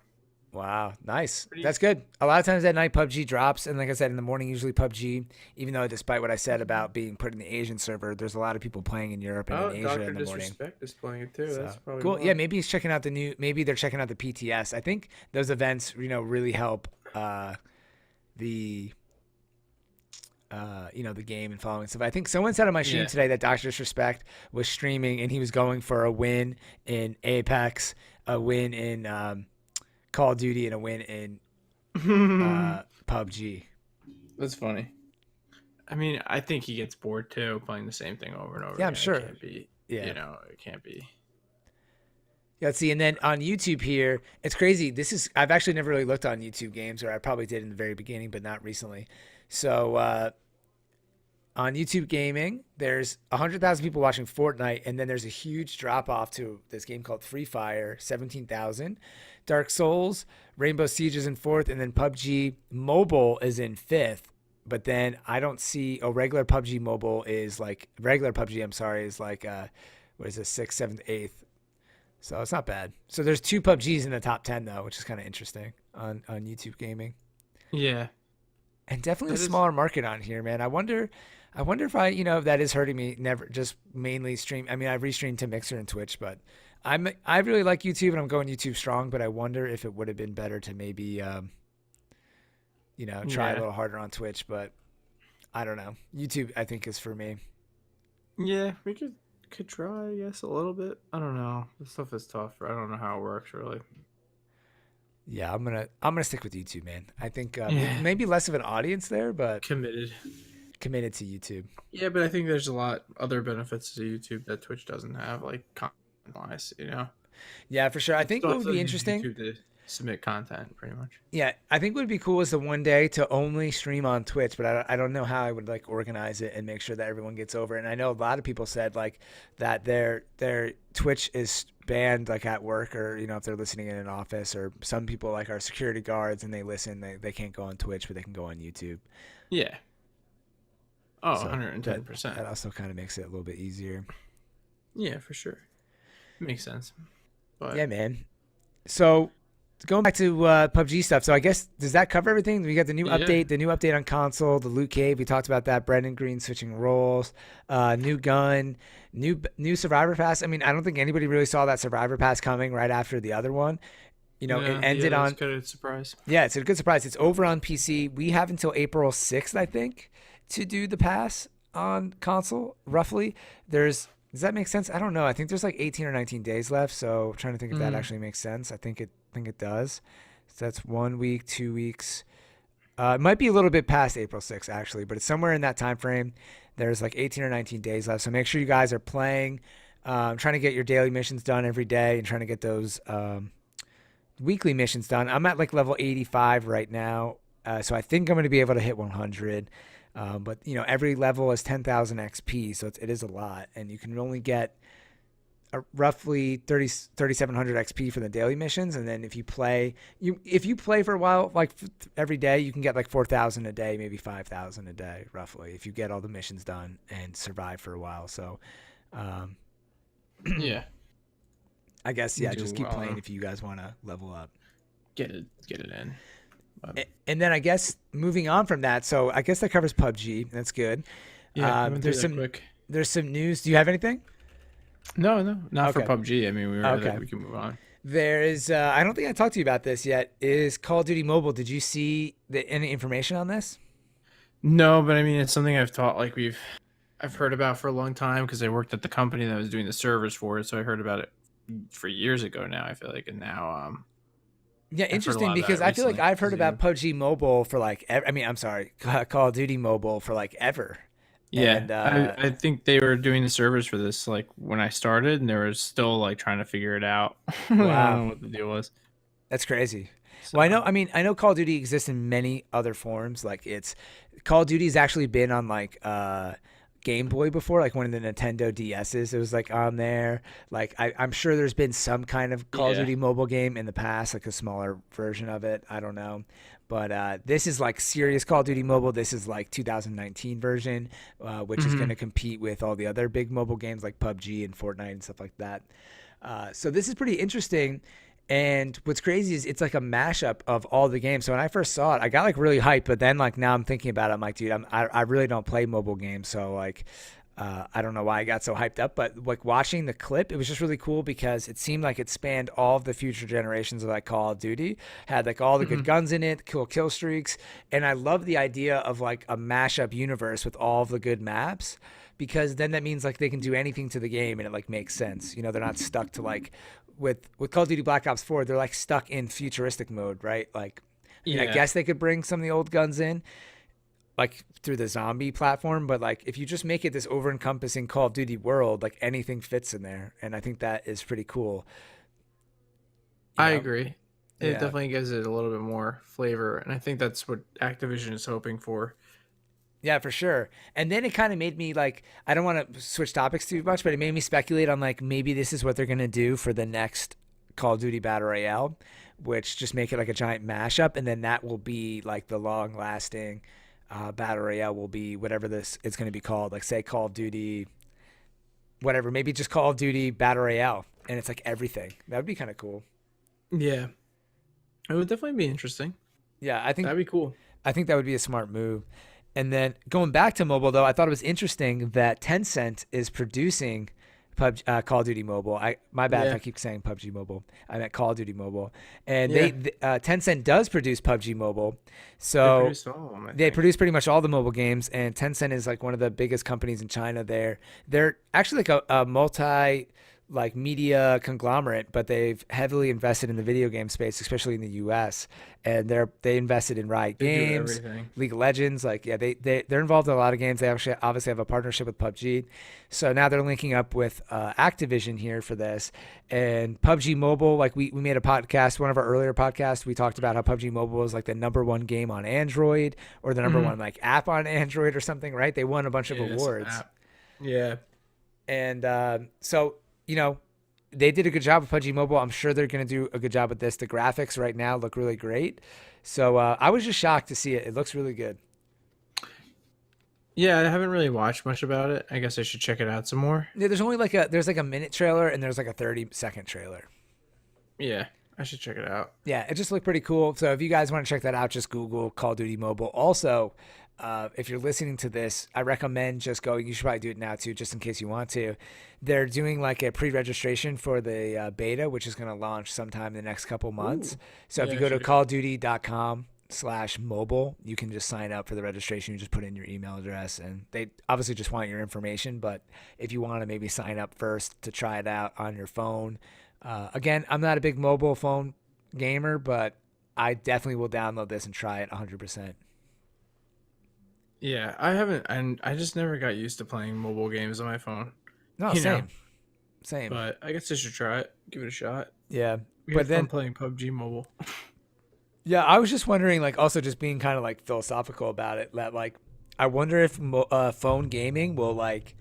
wow, nice. That's good. A lot of times at night PUBG drops, and like I said, in the morning usually PUBG. Even though, despite what I said about being put in the Asian server, there's a lot of people playing in Europe and in Asia Dr. in the morning. Disrespect is playing it too. So, that's probably cool. Yeah, maybe he's checking out the new. Maybe they're checking out the PTS. I think those events, really help the game and following stuff. I think someone said on my stream today that Dr. Disrespect was streaming and he was going for a win in Apex, a win in Call of Duty, and a win in PUBG. That's funny. I mean, I think he gets bored too, playing the same thing over and over. Yeah, I'm sure. It can't be, it can't be. Yeah, let's see. And then on YouTube here, it's crazy. I've actually never really looked on YouTube games, or I probably did in the very beginning, but not recently. So on YouTube Gaming, there's 100,000 people watching Fortnite, and then there's a huge drop off to this game called Free Fire, 17,000. Dark Souls, Rainbow Siege is in fourth, and then PUBG Mobile is in fifth. But then I don't see regular PUBG Mobile is like regular PUBG. I'm sorry, is like what is this, sixth, seventh, eighth? So it's not bad. So there's two PUBGs in the top 10 though, which is kind of interesting on YouTube Gaming. Yeah, And definitely a smaller market on here, man. I wonder if if that is hurting me. Never just mainly stream. I mean, I restream to Mixer and Twitch, but I really like YouTube and I'm going YouTube strong. But I wonder if it would have been better to maybe, try a little harder on Twitch. But I don't know. YouTube, I think, is for me. yeah, we could try, I guess, a little bit. I don't know. This stuff is tough. I don't know how it works really. Yeah, I'm gonna stick with YouTube, man. I think Yeah. maybe less of an audience there, but Committed. committed to YouTube. Yeah, but I think there's a lot other benefits to YouTube that Twitch doesn't have, like content-wise, Yeah, for sure. I think what would be use interesting. YouTube to submit content, pretty much. Yeah, I think what would be cool is the one day to only stream on Twitch, but I don't know how I would like organize it and make sure that everyone gets over it. And I know a lot of people said like that their Twitch is banned like at work or if they're listening in an office, or some people like are security guards and they listen, they can't go on Twitch but they can go on YouTube. Yeah. Oh, So 110%. That also kind of makes it a little bit easier. Yeah, for sure. Makes sense. But Yeah, man. So going back to PUBG stuff. So I guess, does that cover everything? We got the new update on console, the loot cave. We talked about that. Brendan Green switching roles, new gun, new Survivor Pass. I mean, I don't think anybody really saw that Survivor Pass coming right after the other one. It ended on. It's a good surprise. Yeah, it's a good surprise. It's over on PC. We have until April 6th, I think, to do the pass on console, roughly. Does that make sense? I don't know. I think there's like 18 or 19 days left. So I'm trying to think if that actually makes sense. I think it does. So that's 1 week, 2 weeks. It might be a little bit past April 6th, actually, but it's somewhere in that time frame. There's like 18 or 19 days left. So make sure you guys are playing, trying to get your daily missions done every day and trying to get those weekly missions done. I'm at like level 85 right now. So I think I'm going to be able to hit 100. But every level is 10,000 XP, so it is a lot, and you can only get roughly 3,700 XP for the daily missions. And then if you play for a while, like every day, you can get like 4,000 a day, maybe 5,000 a day, roughly, if you get all the missions done and survive for a while. So, Yeah. I guess just keep playing if you guys want to level up. Get it in. And then I guess moving on from that, so I guess that covers PUBG. That's good. Yeah, there's some news. Do you have anything? No, not for Okay. PUBG. I mean, we can move on. There is. I don't think I talked to you about this yet. Is Call of Duty Mobile? Did you see any information on this? No, but I mean, it's something I've I've heard about for a long time because I worked at the company that was doing the servers for it. So I heard about it for years ago now, I feel like, and now Yeah, I've heard a interesting, lot of because that I feel like recently. I've heard about PUBG Mobile for like I'm sorry, Call of Duty Mobile for like ever. Yeah, And, I think they were doing the servers for this like when I started, and they were still like trying to figure it out. I don't know what the deal was. That's crazy. So, Well, I know Call of Duty exists in many other forms. Like Call of Duty's actually been on like Game Boy before, like one of the Nintendo DSs. It was like on there. Like I'm sure there's been some kind of Call of Yeah. Duty mobile game in the past, like a smaller version of it. I don't know. But this is like serious Call of Duty mobile. This is like 2019 version, which is going to compete with all the other big mobile games like PUBG and Fortnite and stuff like that. So this is pretty interesting. And what's crazy is it's like a mashup of all the games. So when I first saw it, I got like really hyped. But then like now I'm thinking about it, I'm like, dude, I really don't play mobile games. So like, I don't know why I got so hyped up. But like watching the clip, it was just really cool because it seemed like it spanned all of the future generations of like Call of Duty. Had like all the good guns in it, cool kill streaks. And I love the idea of like a mashup universe with all of the good maps, because then that means like they can do anything to the game and it like makes sense. They're not stuck to like with Call of Duty Black Ops 4, they're like stuck in futuristic mode, right? Like, I guess they could bring some of the old guns in, like through the zombie platform, but like if you just make it this over-encompassing Call of Duty world, like anything fits in there, and I think that is pretty cool. I agree. It Yeah. definitely gives it a little bit more flavor, and I think that's what Activision is hoping for. Yeah, for sure. And then it kind of made me like, I don't want to switch topics too much, but it made me speculate on like maybe this is what they're gonna do for the next Call of Duty Battle Royale, which just make it like a giant mashup, and then that will be like the long lasting Battle Royale will be whatever this it's gonna be called. Like say Call of Duty, whatever, maybe just Call of Duty Battle Royale, and it's like everything. That would be kind of cool. Yeah, it would definitely be interesting. Yeah, That'd be cool. I think that would be a smart move. And then going back to mobile, though, I thought it was interesting that Tencent is producing Call of Duty Mobile. My bad if Yeah, I keep saying PUBG Mobile. I meant Call of Duty Mobile. And yeah. Tencent does produce PUBG Mobile, They so produced all of them, I they think. produce pretty much all the mobile games. And Tencent is like one of the biggest companies in China. They're actually like a multi like media conglomerate, but they've heavily invested in the video game space, especially in the U.S. And they invested in Riot They do Games, everything. League of Legends. Like yeah, they're involved in a lot of games. They actually obviously have a partnership with PUBG, so now they're linking up with Activision here for this. And PUBG Mobile, like we made a podcast, one of our earlier podcasts, we talked about how PUBG Mobile is like the number one game on Android or the number Hmm. one like app on Android or something, right? They won a bunch of Yeah, some awards. app. Yeah, And so, you know, they did a good job with PUBG Mobile. I'm sure they're going to do a good job with this. The graphics right now look really great. So I was just shocked to see it. It looks really good. yeah. I haven't really watched much about it. I guess I should check it out some more. Yeah, there's like a minute trailer and there's like a 30-second trailer. Yeah, I should check it out. Yeah, it just looked pretty cool. So if you guys want to check that out, just Google Call of Duty Mobile. Also, if you're listening to this, I recommend just going. You should probably do it now too, just in case you want to. They're doing like a pre-registration for the beta, which is going to launch sometime in the next couple months. Ooh. So if Yeah, you I go to should. callofduty.com/mobile, you can just sign up for the registration. You just put in your email address, and they obviously just want your information. But if you want to maybe sign up first to try it out on your phone, again, I'm not a big mobile phone gamer, but I definitely will download this and try it 100%. Yeah, I haven't, and I just never got used to playing mobile games on my phone. No, You know, same, same. but I guess I should try it. Give it a shot. Yeah, We had but fun then playing PUBG Mobile. yeah, I was just wondering, like, also just being kind of like philosophical about it. That like, I wonder if phone gaming will like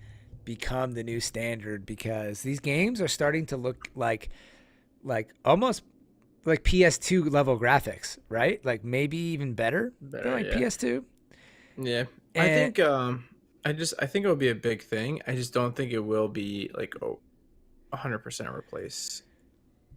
become the new standard because these games are starting to look like almost like PS2 level graphics, right? Like maybe even better than Better, like yeah. PS2. Yeah. I And think I think it'll be a big thing. I just don't think it will be like 100% replace.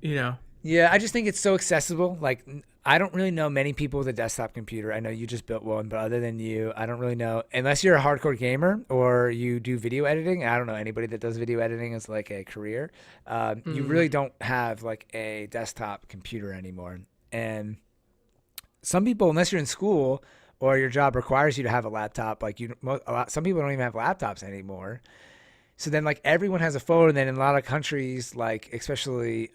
You know. yeah, I just think it's so accessible. Like, I don't really know many people with a desktop computer. I know you just built one, but other than you, I don't really know. Unless you're a hardcore gamer or you do video editing, I don't know anybody that does video editing as like a career. You Mm, really don't have like a desktop computer anymore. And some people, unless you're in school or your job requires you to have a laptop, like some people don't even have laptops anymore. So then, like everyone has a phone, and then in a lot of countries, like especially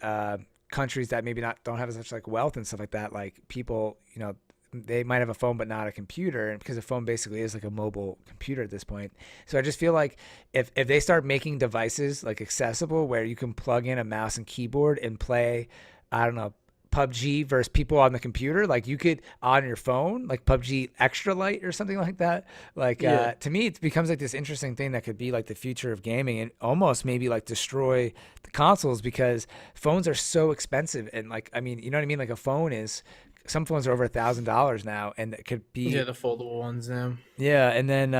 countries that maybe not don't have as much like wealth and stuff like that, like people, they might have a phone but not a computer, and because a phone basically is like a mobile computer at this point. So I just feel like if they start making devices like accessible where you can plug in a mouse and keyboard and play, I don't know, PUBG versus people on the computer. Like you could on your phone, like PUBG Extra Light or something like that. Like yeah. to me, it becomes like this interesting thing that could be like the future of gaming and almost maybe like destroy the consoles because phones are so expensive. And like, I mean, you know what I mean? Like a phone is. Some phones are over $1,000 now, and it could Yeah, be the foldable ones now. yeah. And then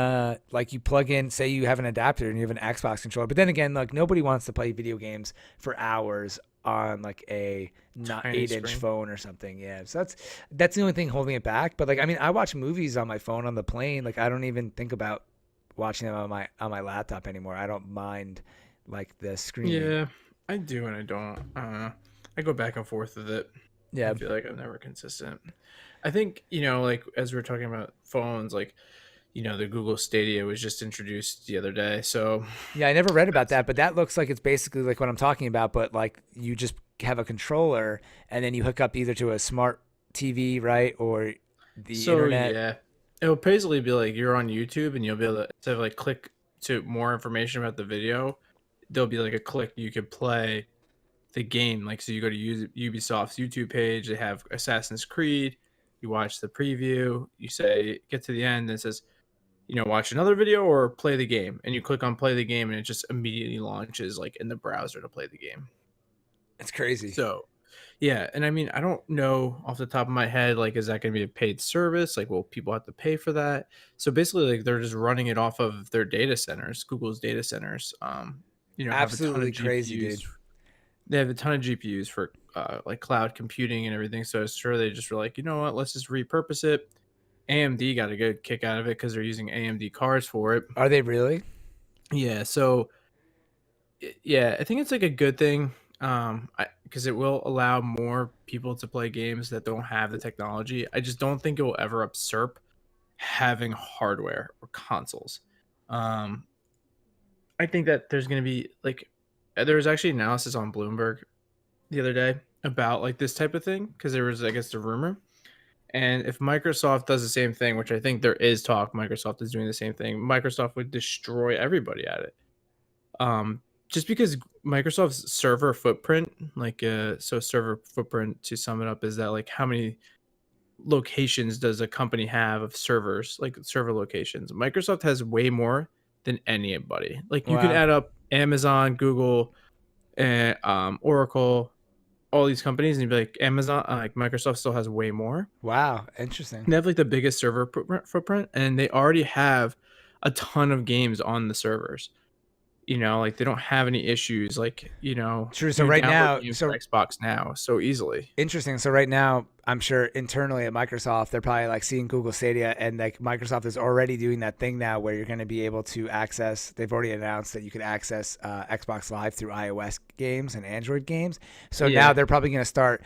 like you plug in, say you have an adapter and you have an Xbox controller, but then again, like nobody wants to play video games for hours on like a not Tiny 8-inch screen. phone or something. Yeah. So that's the only thing holding it back. But like I mean, I watch movies on my phone on the plane. Like I don't even think about watching them on my laptop anymore. I don't mind like the screen. Yeah, I do and I don't. I go back and forth with it. I Yeah. feel like I'm never consistent. I think, like as we are talking about phones, like, the Google Stadia was just introduced the other day. So Yeah, I never read about that's that, but that looks like it's basically like what I'm talking about, but like you just have a controller and then you hook up either to a smart TV, right, or the so internet. yeah. It'll basically be like you're on YouTube and you'll be able to instead of like click to more information about the video, there'll be like a click you could play the game. Like so you go to Ubisoft's YouTube page, they have Assassin's Creed, you watch the preview, you say get to the end and it says watch another video or play the game, and you click on play the game and it just immediately launches like in the browser to play the game. It's crazy. So yeah, and I mean, I don't know off the top of my head, like, is that going to be a paid service? Like, will people have to pay for that? So basically, like, they're just running it off of their data centers, Google's data centers. Have a ton of Absolutely crazy, GPUs. dude. They have a ton of GPUs for like cloud computing and everything. So it's sure they just were like, you know what, let's just repurpose it. AMD got a good kick out of it because they're using AMD cards for it. Are they really? Yeah, so yeah, I think it's like a good thing, because it will allow more people to play games that don't have the technology. I just don't think it will ever usurp having hardware or consoles. Um, I think that there's going to be like, there was actually analysis on Bloomberg the other day about like this type of thing because there was, I guess, the rumor. And if Microsoft does the same thing, which I think there is talk, Microsoft is doing the same thing, Microsoft would destroy everybody at it. Just because Microsoft's server footprint, so server footprint, to sum it up, is that like how many locations does a company have of servers, like server locations? Microsoft has way more than anybody. Like you can Wow. add up Amazon, Google, and Oracle, all these companies, and you'd be like, Amazon, like Microsoft still has way more. Wow. Interesting. They have like the biggest server footprint, and they already have a ton of games on the servers. Like they don't have any issues. Like, True. you So can right download now, games for Xbox now so easily. interesting. So right now, I'm sure internally at Microsoft, they're probably like seeing Google Stadia, and like Microsoft is already doing that thing now where you're going to be able to access. They've already announced that you could access Xbox Live through iOS games and Android games. So now Yeah. they're probably going to start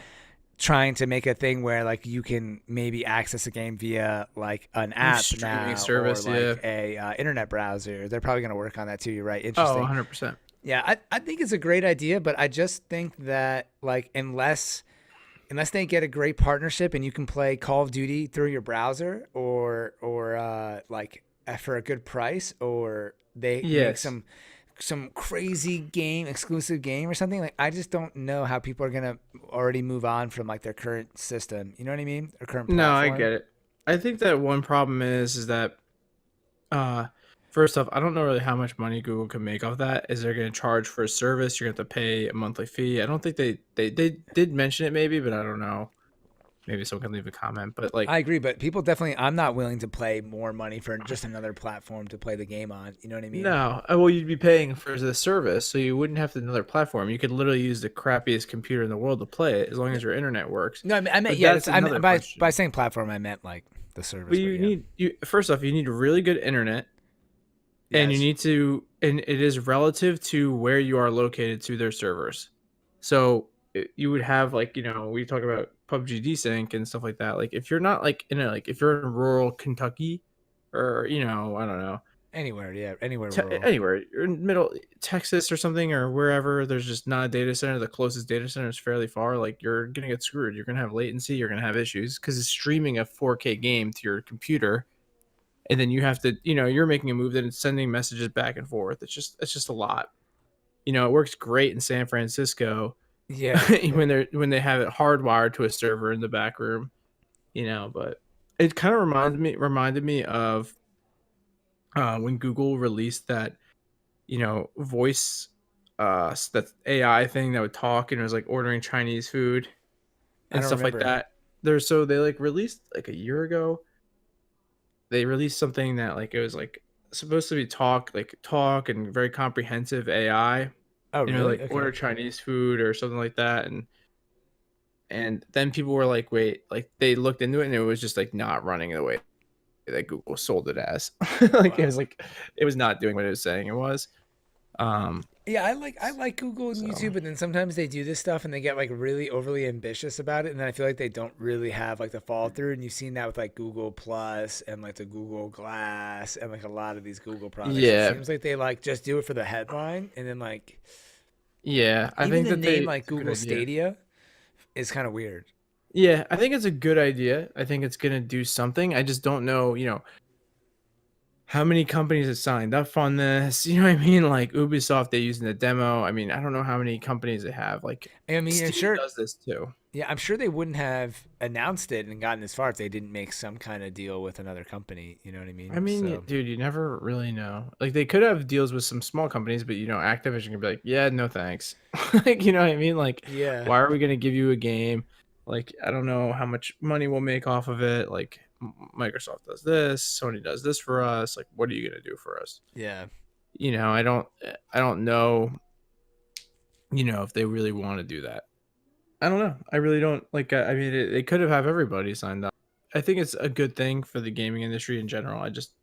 trying to make a thing where like you can maybe access a game via like an app Streaming now service, or yeah. like a internet browser. They're probably going to work on that too. You're right. Oh, Interesting. 100%. Yeah, I think it's a great idea, but I just think that like unless they get a great partnership and you can play Call of Duty through your browser or like for a good price, or they make Yes. some crazy game exclusive game or something, like I just don't know how people are gonna already move on from like their current system. You know what I mean? Or current No, I platform. get it. I think that one problem is that uh first off, I don't know really how much money Google can make off that. Is they're going to charge for a service, you're going to have to pay a monthly fee. I don't think they did mention it maybe, but I don't know. Maybe someone can leave a comment, but like, I agree, but people definitely. I'm not willing to pay more money for just another platform to play the game on. You know what I mean? no, well, you'd be paying for the service, so you wouldn't have to another platform. You could literally use the crappiest computer in the world to play it, as long as your internet works. No, I meant But yeah. that's I mean, another by question. saying platform, I meant like the service. But But you yeah, need you first off, you need really good internet, and you yes. need to, and it is relative to where you are located to their servers. So you would have like, we talk about PUBG desync and stuff like that. Like if you're not like if you're in rural Kentucky, or I don't know, Anywhere, yeah, anywhere rural. anywhere, you're in middle Texas or something, or wherever there's just not a data center, the closest data center is fairly far, like you're gonna get screwed. You're gonna have latency, you're gonna have issues because it's streaming a 4K game to your computer, and then you have to, you're making a move, that it's sending messages back and forth. It's just a lot. It works great in San Francisco Yeah, when they have it hardwired to a server in the back room, but it kind of reminded me of when Google released that, voice, that AI thing that would talk, and it was like ordering Chinese food I and don't stuff like remember. that. They like released like a year ago. They released something that like it was like supposed to be talk and very comprehensive AI. Oh, really? Like order Okay. Chinese food or something like that, and then people were like, wait, like they looked into it and it was just like not running the way that Google sold it as. Like Wow. it was not doing what it was saying it was. Um, Yeah, I like Google and so YouTube, but then sometimes they do this stuff and they get like really overly ambitious about it, and then I feel like they don't really have like the follow through. And you've seen that with like Google Plus and like the Google Glass and like a lot of these Google products. It yeah, seems like they like just do it for the headline, and then like yeah, I even think the that name like it's a good Google idea. Stadia is kind of weird. Yeah, I think it's a good idea. I think it's gonna do something. I just don't know, how many companies have signed up on this? You know what I mean? Like Ubisoft, they're using the demo. I mean, I don't know how many companies they have. Like I mean, I'm Steam sure. does this too. Yeah, I'm sure they wouldn't have announced it and gotten this far if they didn't make some kind of deal with another company. You know what I I mean? mean, So dude, you never really know. Like they could have deals with some small companies, but Activision could be like, yeah, no thanks. Like, you know what I mean? Like, yeah, why are we gonna give you a game? Like, I don't know how much money we'll make off of it. Like, Microsoft does this, Sony does this for us. Like, what are you gonna do for us? yeah, I don't know. If they really want to do that. I don't know. I really don't like. I mean, they could have everybody signed up. I think it's a good thing for the gaming industry in general. I just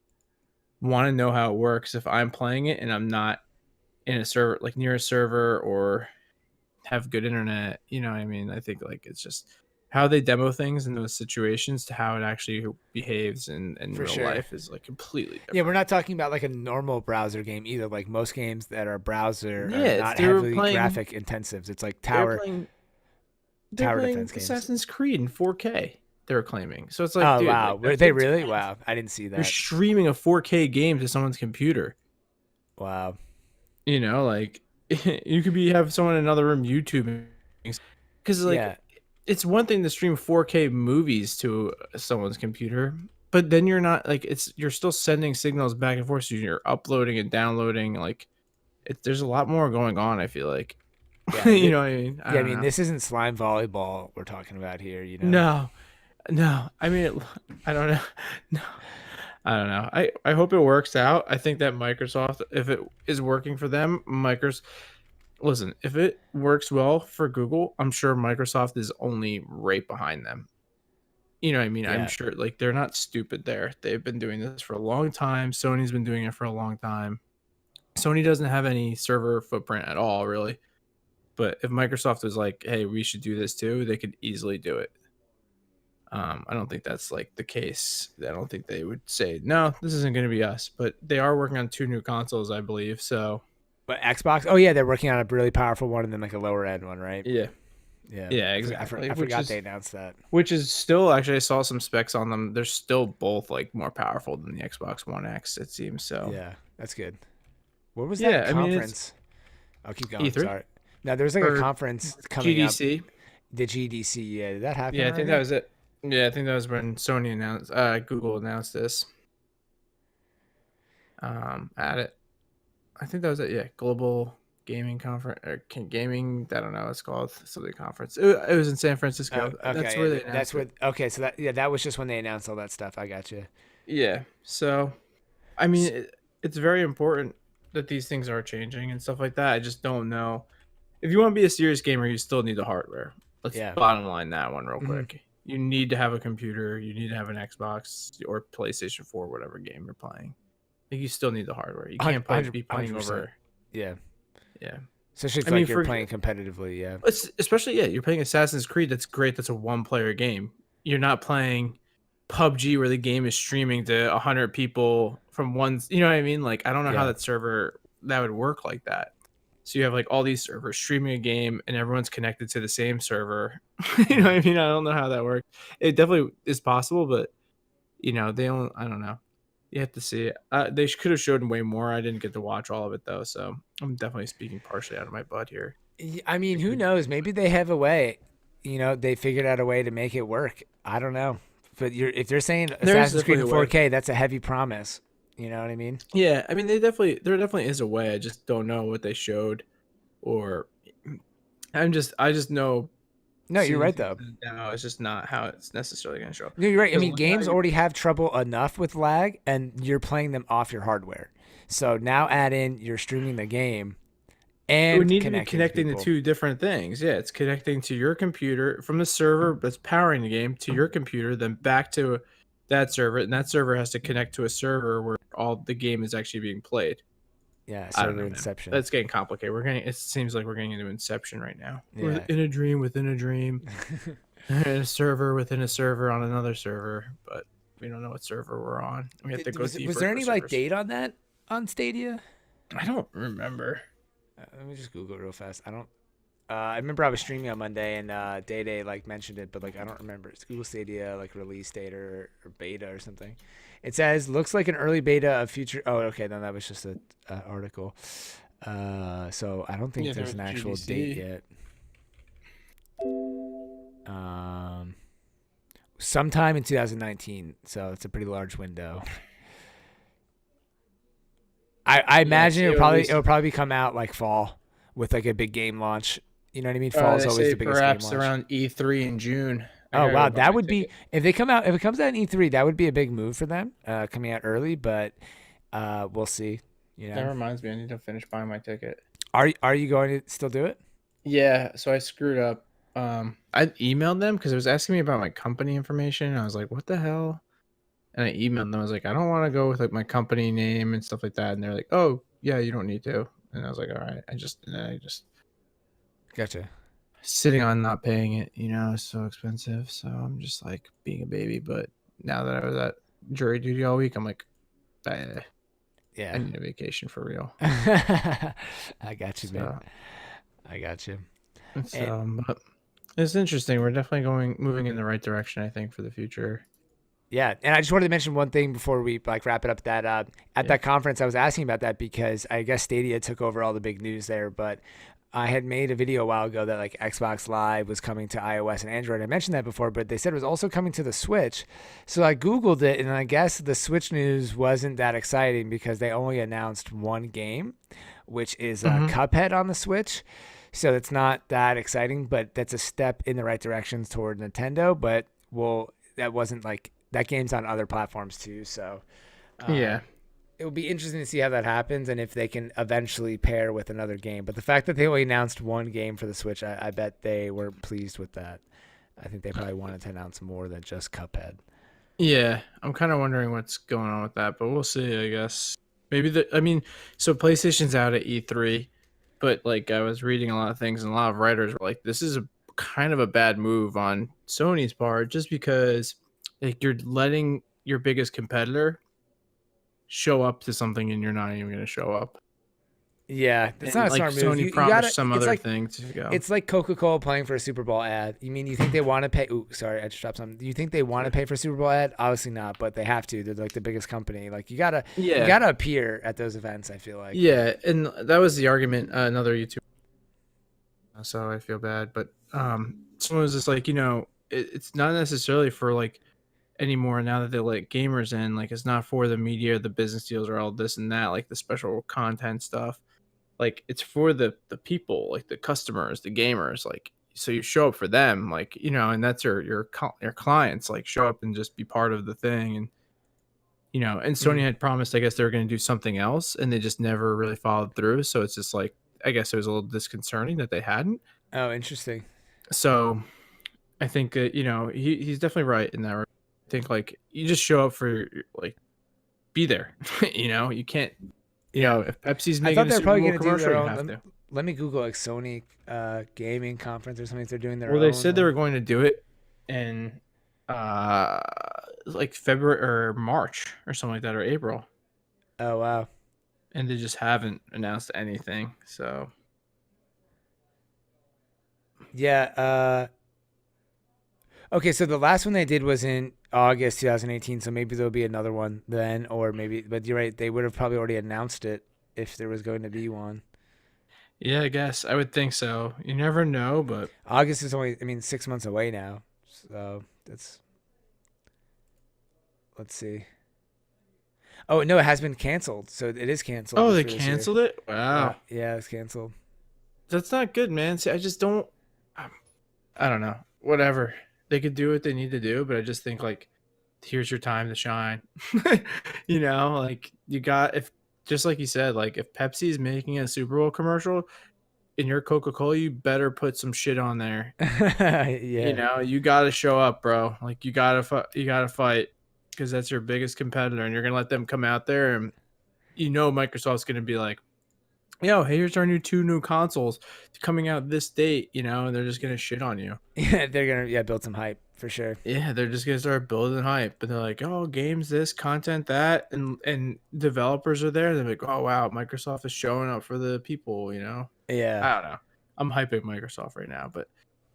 want to know how it works if I'm playing it and I'm not in a server, like near a server, or have good internet. You know what I mean? I think like it's just how they demo things in those situations to how it actually behaves in for real sure. life is like completely Yeah, we're different. not talking about like a normal browser game either. Like most games that are browser Yeah, are it's not they were heavily playing graphic intensive. It's like they're tower playing they're tower playing defense games. Assassin's Creed in 4K. They're claiming. So it's like, Oh dude, wow, like were that's they really? intense. Wow, I didn't see You're that. streaming a 4K game to someone's computer. Wow. Like you could have someone in another room YouTube because like Yeah, it's one thing to stream 4K movies to someone's computer, but then you're not like you're still sending signals back and forth. So you're uploading and downloading. Like there's a lot more going on. I feel like, yeah, you know what I mean? I yeah. I don't mean, know. this isn't slime volleyball we're talking about here. You know. No, no. I mean, I don't know. No, I don't know. I hope it works out. I think that Microsoft, if it is working for them, Microsoft. Listen, if it works well for Google, I'm sure Microsoft is only right behind them. You know what I mean? I'm Yeah, sure like they're not stupid there. They've been doing this for a long time. Sony's been doing it for a long time. Sony doesn't have any server footprint at all, really. But if Microsoft was like, "Hey, we should do this too," they could easily do it. I don't think that's like the case. I don't think they would say, "No, this isn't going to be us." But they are working on 2 new consoles, I believe. So but Xbox. Oh yeah, they're working on a really powerful one and then like a lower end one, right? yeah, Yeah, yeah, exactly. I forgot they announced that. Which is still actually I saw some specs on them. They're still both like more powerful than the Xbox One X, it seems. So Yeah, that's good. What was that yeah, I mean it's conference? I'll keep going. E3 Sorry. No, there was like a or conference coming up. GDC. The GDC. Yeah, did that happen Yeah, I think that already? was it. Yeah, I think that was when Sony announced, Google announced this. At it, I think that was it. Yeah, Global Gaming Conference or Gaming. I don't know. It's called something conference. It was in San Oh, Francisco. That's okay. where Yeah, they that's announced where. it. Okay, so that was just when they announced all that stuff. I got you. Yeah. So, I mean, it's very important that these things are changing and stuff like that. I just don't know. If you want to be a serious gamer, you still need the hardware. Let's Yeah. bottom line that one real Hmm. quick. You need to have a computer. You need to have an Xbox or PlayStation 4, whatever game you're playing. Like you still need the hardware. You can't be playing 100%. over. Yeah. Yeah. Especially if I mean, like you're playing competitively. Yeah. especially yeah, you're playing Assassin's Creed. That's great. That's a one-player game. You're not playing PUBG where the game is streaming to 100 people from one. You know what I mean? Like I don't know how Yeah. that would work like that. So you have like all these servers streaming a game, and everyone's connected to the same server. You know what I mean? I don't know how that works. It definitely is possible, but they don't. I don't know. You have to see it. They could have showed way more. I didn't get to watch all of it though, so I'm definitely speaking partially out of my butt here. I mean, who knows? Maybe they have a way. They figured out a way to make it work. I don't know. But if they're saying There's Assassin's Creed definitely in a way. 4K, that's a heavy promise. You know what I mean? Yeah, I mean there definitely is a way. I just don't know what they showed, or I just know No, you're seeing right things though. now it's just not how it's necessarily going to show. No, you're right. I Because mean, games already have trouble enough with lag, and you're playing them off your hardware. So now add in you're streaming the game it would and need to be connecting to connecting to people. 2 different things. Yeah, it's connecting to your computer from the server that's powering the game to your computer, then back to that server, and that server has to connect to a server where all the game is actually being played. Yeah, I don't server know, man. inception. That's getting complicated. It seems like we're getting into Inception right now. We're Yeah. in a dream within a dream, a server within a server on another server, but we don't know what server we're on. We have to go deeper. Was there into any like servers. date on that on Stadia? I don't remember. Let me just Google it real fast. I don't. I remember I was streaming on Monday and Day Day like mentioned it, but like I don't remember. It's Google Stadia like release date or beta or something. It says looks like an early beta of future. Oh, okay. No, that was just a article. So I don't think Yeah, there there's was an actual date GDC. yet. Um, sometime in 2019. So it's a pretty large window. I Yeah, imagine see, at least it'll probably come out like fall with like a big game launch. You know what I mean? Fall is they always say the biggest game perhaps launch. around E3 in June. I Oh gotta wow, go buy that my would be ticket. if it comes out in E3, that would be a big move for them, coming out early. But we'll see. You That know, reminds me, I need to finish buying my ticket. are you going to still do it? Yeah, so I screwed up. I emailed them because it was asking me about my company information. And I was like, "What the hell?" And I emailed them. I was like, "I don't want to go with like my company name and stuff like that." And they're like, "Oh, yeah, you don't need to." And I was like, "All right." I just Gotcha. sitting on not paying it. It's so expensive. So I'm just like being a baby. But now that I was at jury duty all week, I'm like, I Yeah. need a vacation for real. I got you, man. So I got you. it's And but it's interesting. We're definitely moving in the right direction, I think, for the future. yeah, and I just wanted to mention one thing before we like wrap it up. That at Yeah. that conference, I was asking about that because I guess Stadia took over all the big news there. But I had made a video a while ago that like Xbox Live was coming to iOS and Android. I mentioned that before, but they said it was also coming to the Switch. So I Googled it, and I guess the Switch news wasn't that exciting because they only announced one game, which is Mhm. Cuphead on the Switch. So it's not that exciting, but that's a step in the right direction toward Nintendo. But that wasn't like that game's on other platforms too. So Yeah. it will be interesting to see how that happens and if they can eventually pair with another game. But the fact that they only announced one game for the Switch, I bet they were pleased with that. I think they probably wanted to announce more than just Cuphead. Yeah. I'm kind of wondering what's going on with that, but we'll see, I guess. So PlayStation's out at E3, but like I was reading a lot of things and a lot of writers were like, this is a kind of a bad move on Sony's part just because like you're letting your biggest competitor show up to something and you're not even going to show up. Yeah, that's not And a like smart move. Sony You gotta. promised some other thing to go. It's like Coca-Cola playing for a Super Bowl ad. You think they want to pay? Ooh, sorry, I just dropped something. Do you think they want to pay for a Super Bowl ad? Obviously not, but they have to. They're like the biggest company. Like you Yeah. gotta appear at those events. I feel like. Yeah, and that was the argument. Another YouTuber, so I feel bad, but someone was just like, it's not necessarily for like anymore now that they let gamers in. Like, it's not for the media, the business deals, or all this and that, like the special content stuff. Like, it's for the people, like the customers, the gamers. Like, so you show up for them, like and that's your clients. Like, show up and just be part of the thing, and Sony Mhm. had promised, I guess, they were going to do something else, and they just never really followed through. So it's just like, I guess it was a little disconcerting that they hadn't. Oh, interesting. So I think that, he's definitely right in that. I think like you just show up for like be there. You can't. Yeah. If Pepsi's I making thought a they were Super probably Bowl going to do commercial, their you own. have to. Let me Google like Sony gaming conference or something. If they're doing their Well, they own said they one. were going to do it in uh like February or March or something like that, or April, Oh wow. and they just haven't announced anything. So Yeah. Okay, so the last one they did was in August 2018. So maybe there'll be another one then, or maybe. But you're right. They would have probably already announced it if there was going to be one. yeah, I guess I would think so. You never know, but August is only, 6 months away now. So that's. Let's see. Oh no, it has been canceled. So it is canceled oh, they for this year. canceled it. Yeah, Wow, yeah, it's canceled. that's not good, man. See, I just don't. I don't know. Whatever, they could do what they need to do, but I just think like, here's your time to shine. Like you got if just like you said, like if Pepsi's making a Super Bowl commercial in your Coca-Cola, you better put some shit on there. Yeah. You got to show up, bro. Like you got to fight because that's your biggest competitor, and you're gonna let them come out there, and Microsoft's gonna be like, yo, here's our two new consoles coming out this date, and they're just gonna shit on you. Yeah, they're gonna build some hype for sure. Yeah, they're just gonna start building hype, but they're like, oh, games this, content that, and developers are there. They're like, oh wow, Microsoft is showing up for the people. Yeah. I don't know. I'm hyping Microsoft right now, but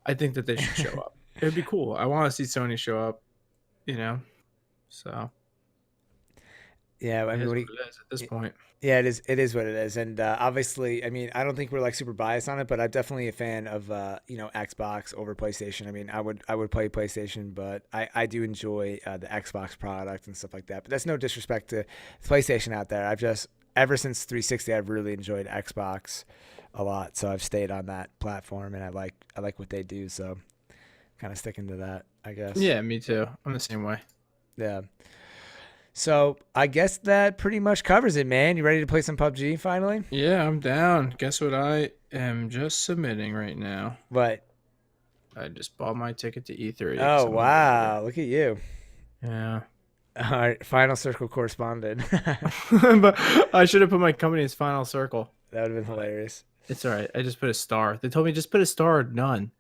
I think that they should show up. It'd be cool. I want to see Sony show up, you know. So Yeah, I It mean, is what what do it is at this you, point. yeah, it is. It is what it is, and obviously, I mean, I don't think we're like super biased on it, but I'm definitely a fan of Xbox over PlayStation. I mean, I would play PlayStation, but I do enjoy the Xbox product and stuff like that. But that's no disrespect to PlayStation out there. I've just ever since 360, I've really enjoyed Xbox a lot, so I've stayed on that platform, and I like what they do, so kind of sticking to that, I guess. Yeah, me too. I'm the same way. Yeah. So I guess that pretty much covers it, man. You ready to play some PUBG finally? Yeah, I'm down. Guess what I am just submitting right now? But I just bought my ticket to E3 because oh I'm gonna be there. wow, look at you. Yeah. All right, final circle correspondent. That But I should have put my company as Final Circle. would have been hilarious. It's all right. I just put a star. They told me just put a star or none.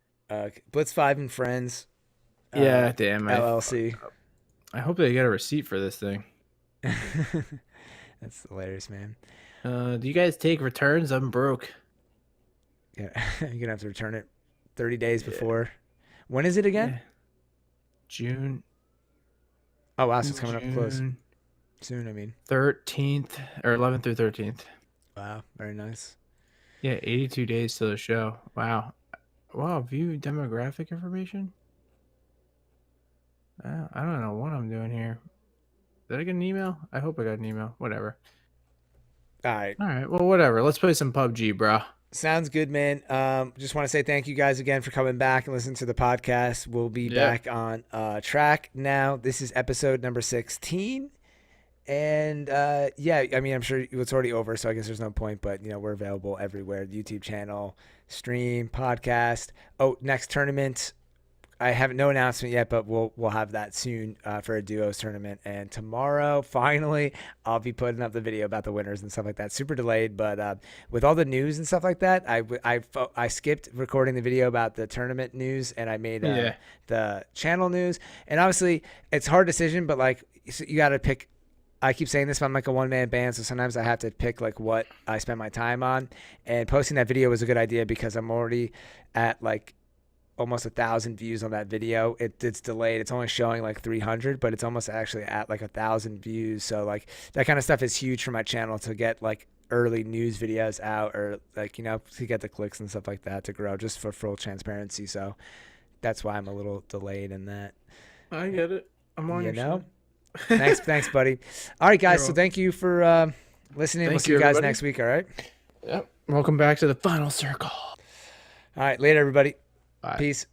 Blitz Five and Friends. Yeah, damn. LLC. I hope they get a receipt for this thing. That's hilarious, man. Do you guys take returns? I'm broke. Yeah, you're gonna have to return it 30 days Yeah. before. When is it again? Yeah. June. Oh wow, so it's coming up close June soon. I mean, 13th or 11th through 13th. wow, very nice. Yeah, 82 days to the show. Wow. Wow, view demographic information? I don't know what I'm doing here. Did I get an email? I hope I got an email. Whatever. All right. All right. Well, whatever. Let's play some PUBG, bro. Sounds good, man. Just want to say thank you guys again for coming back and listening to the podcast. We'll be back on track now. This is episode number 16. And yeah, I mean, I'm sure it's already over, so I guess there's no point, but we're available everywhere. YouTube channel, stream, podcast. Oh, next tournament. I have no announcement yet, but we'll have that soon for a duos tournament. And tomorrow, finally, I'll be putting up the video about the winners and stuff like that. Super delayed, but with all the news and stuff like that, I skipped recording the video about the tournament news, and I made the channel news. And obviously, it's a hard decision, but like you got to pick. I keep saying this, but I'm like a one-man band, so sometimes I have to pick like what I spend my time on. And posting that video was a good idea because I'm already at like almost 1,000 views on that video. It's delayed. It's only showing like 300, but it's almost actually at like 1,000 views. So like that kind of stuff is huge for my channel to get like early news videos out, or like to get the clicks and stuff like that to grow, just for full transparency. So that's why I'm a little delayed in that. I get it. I'm on your side. Thanks, buddy. All right, guys. So thank you for listening. We'll see you guys next week. All right. Yep. Welcome back to the Final Circle. All right. Later, everybody. Bye. Peace.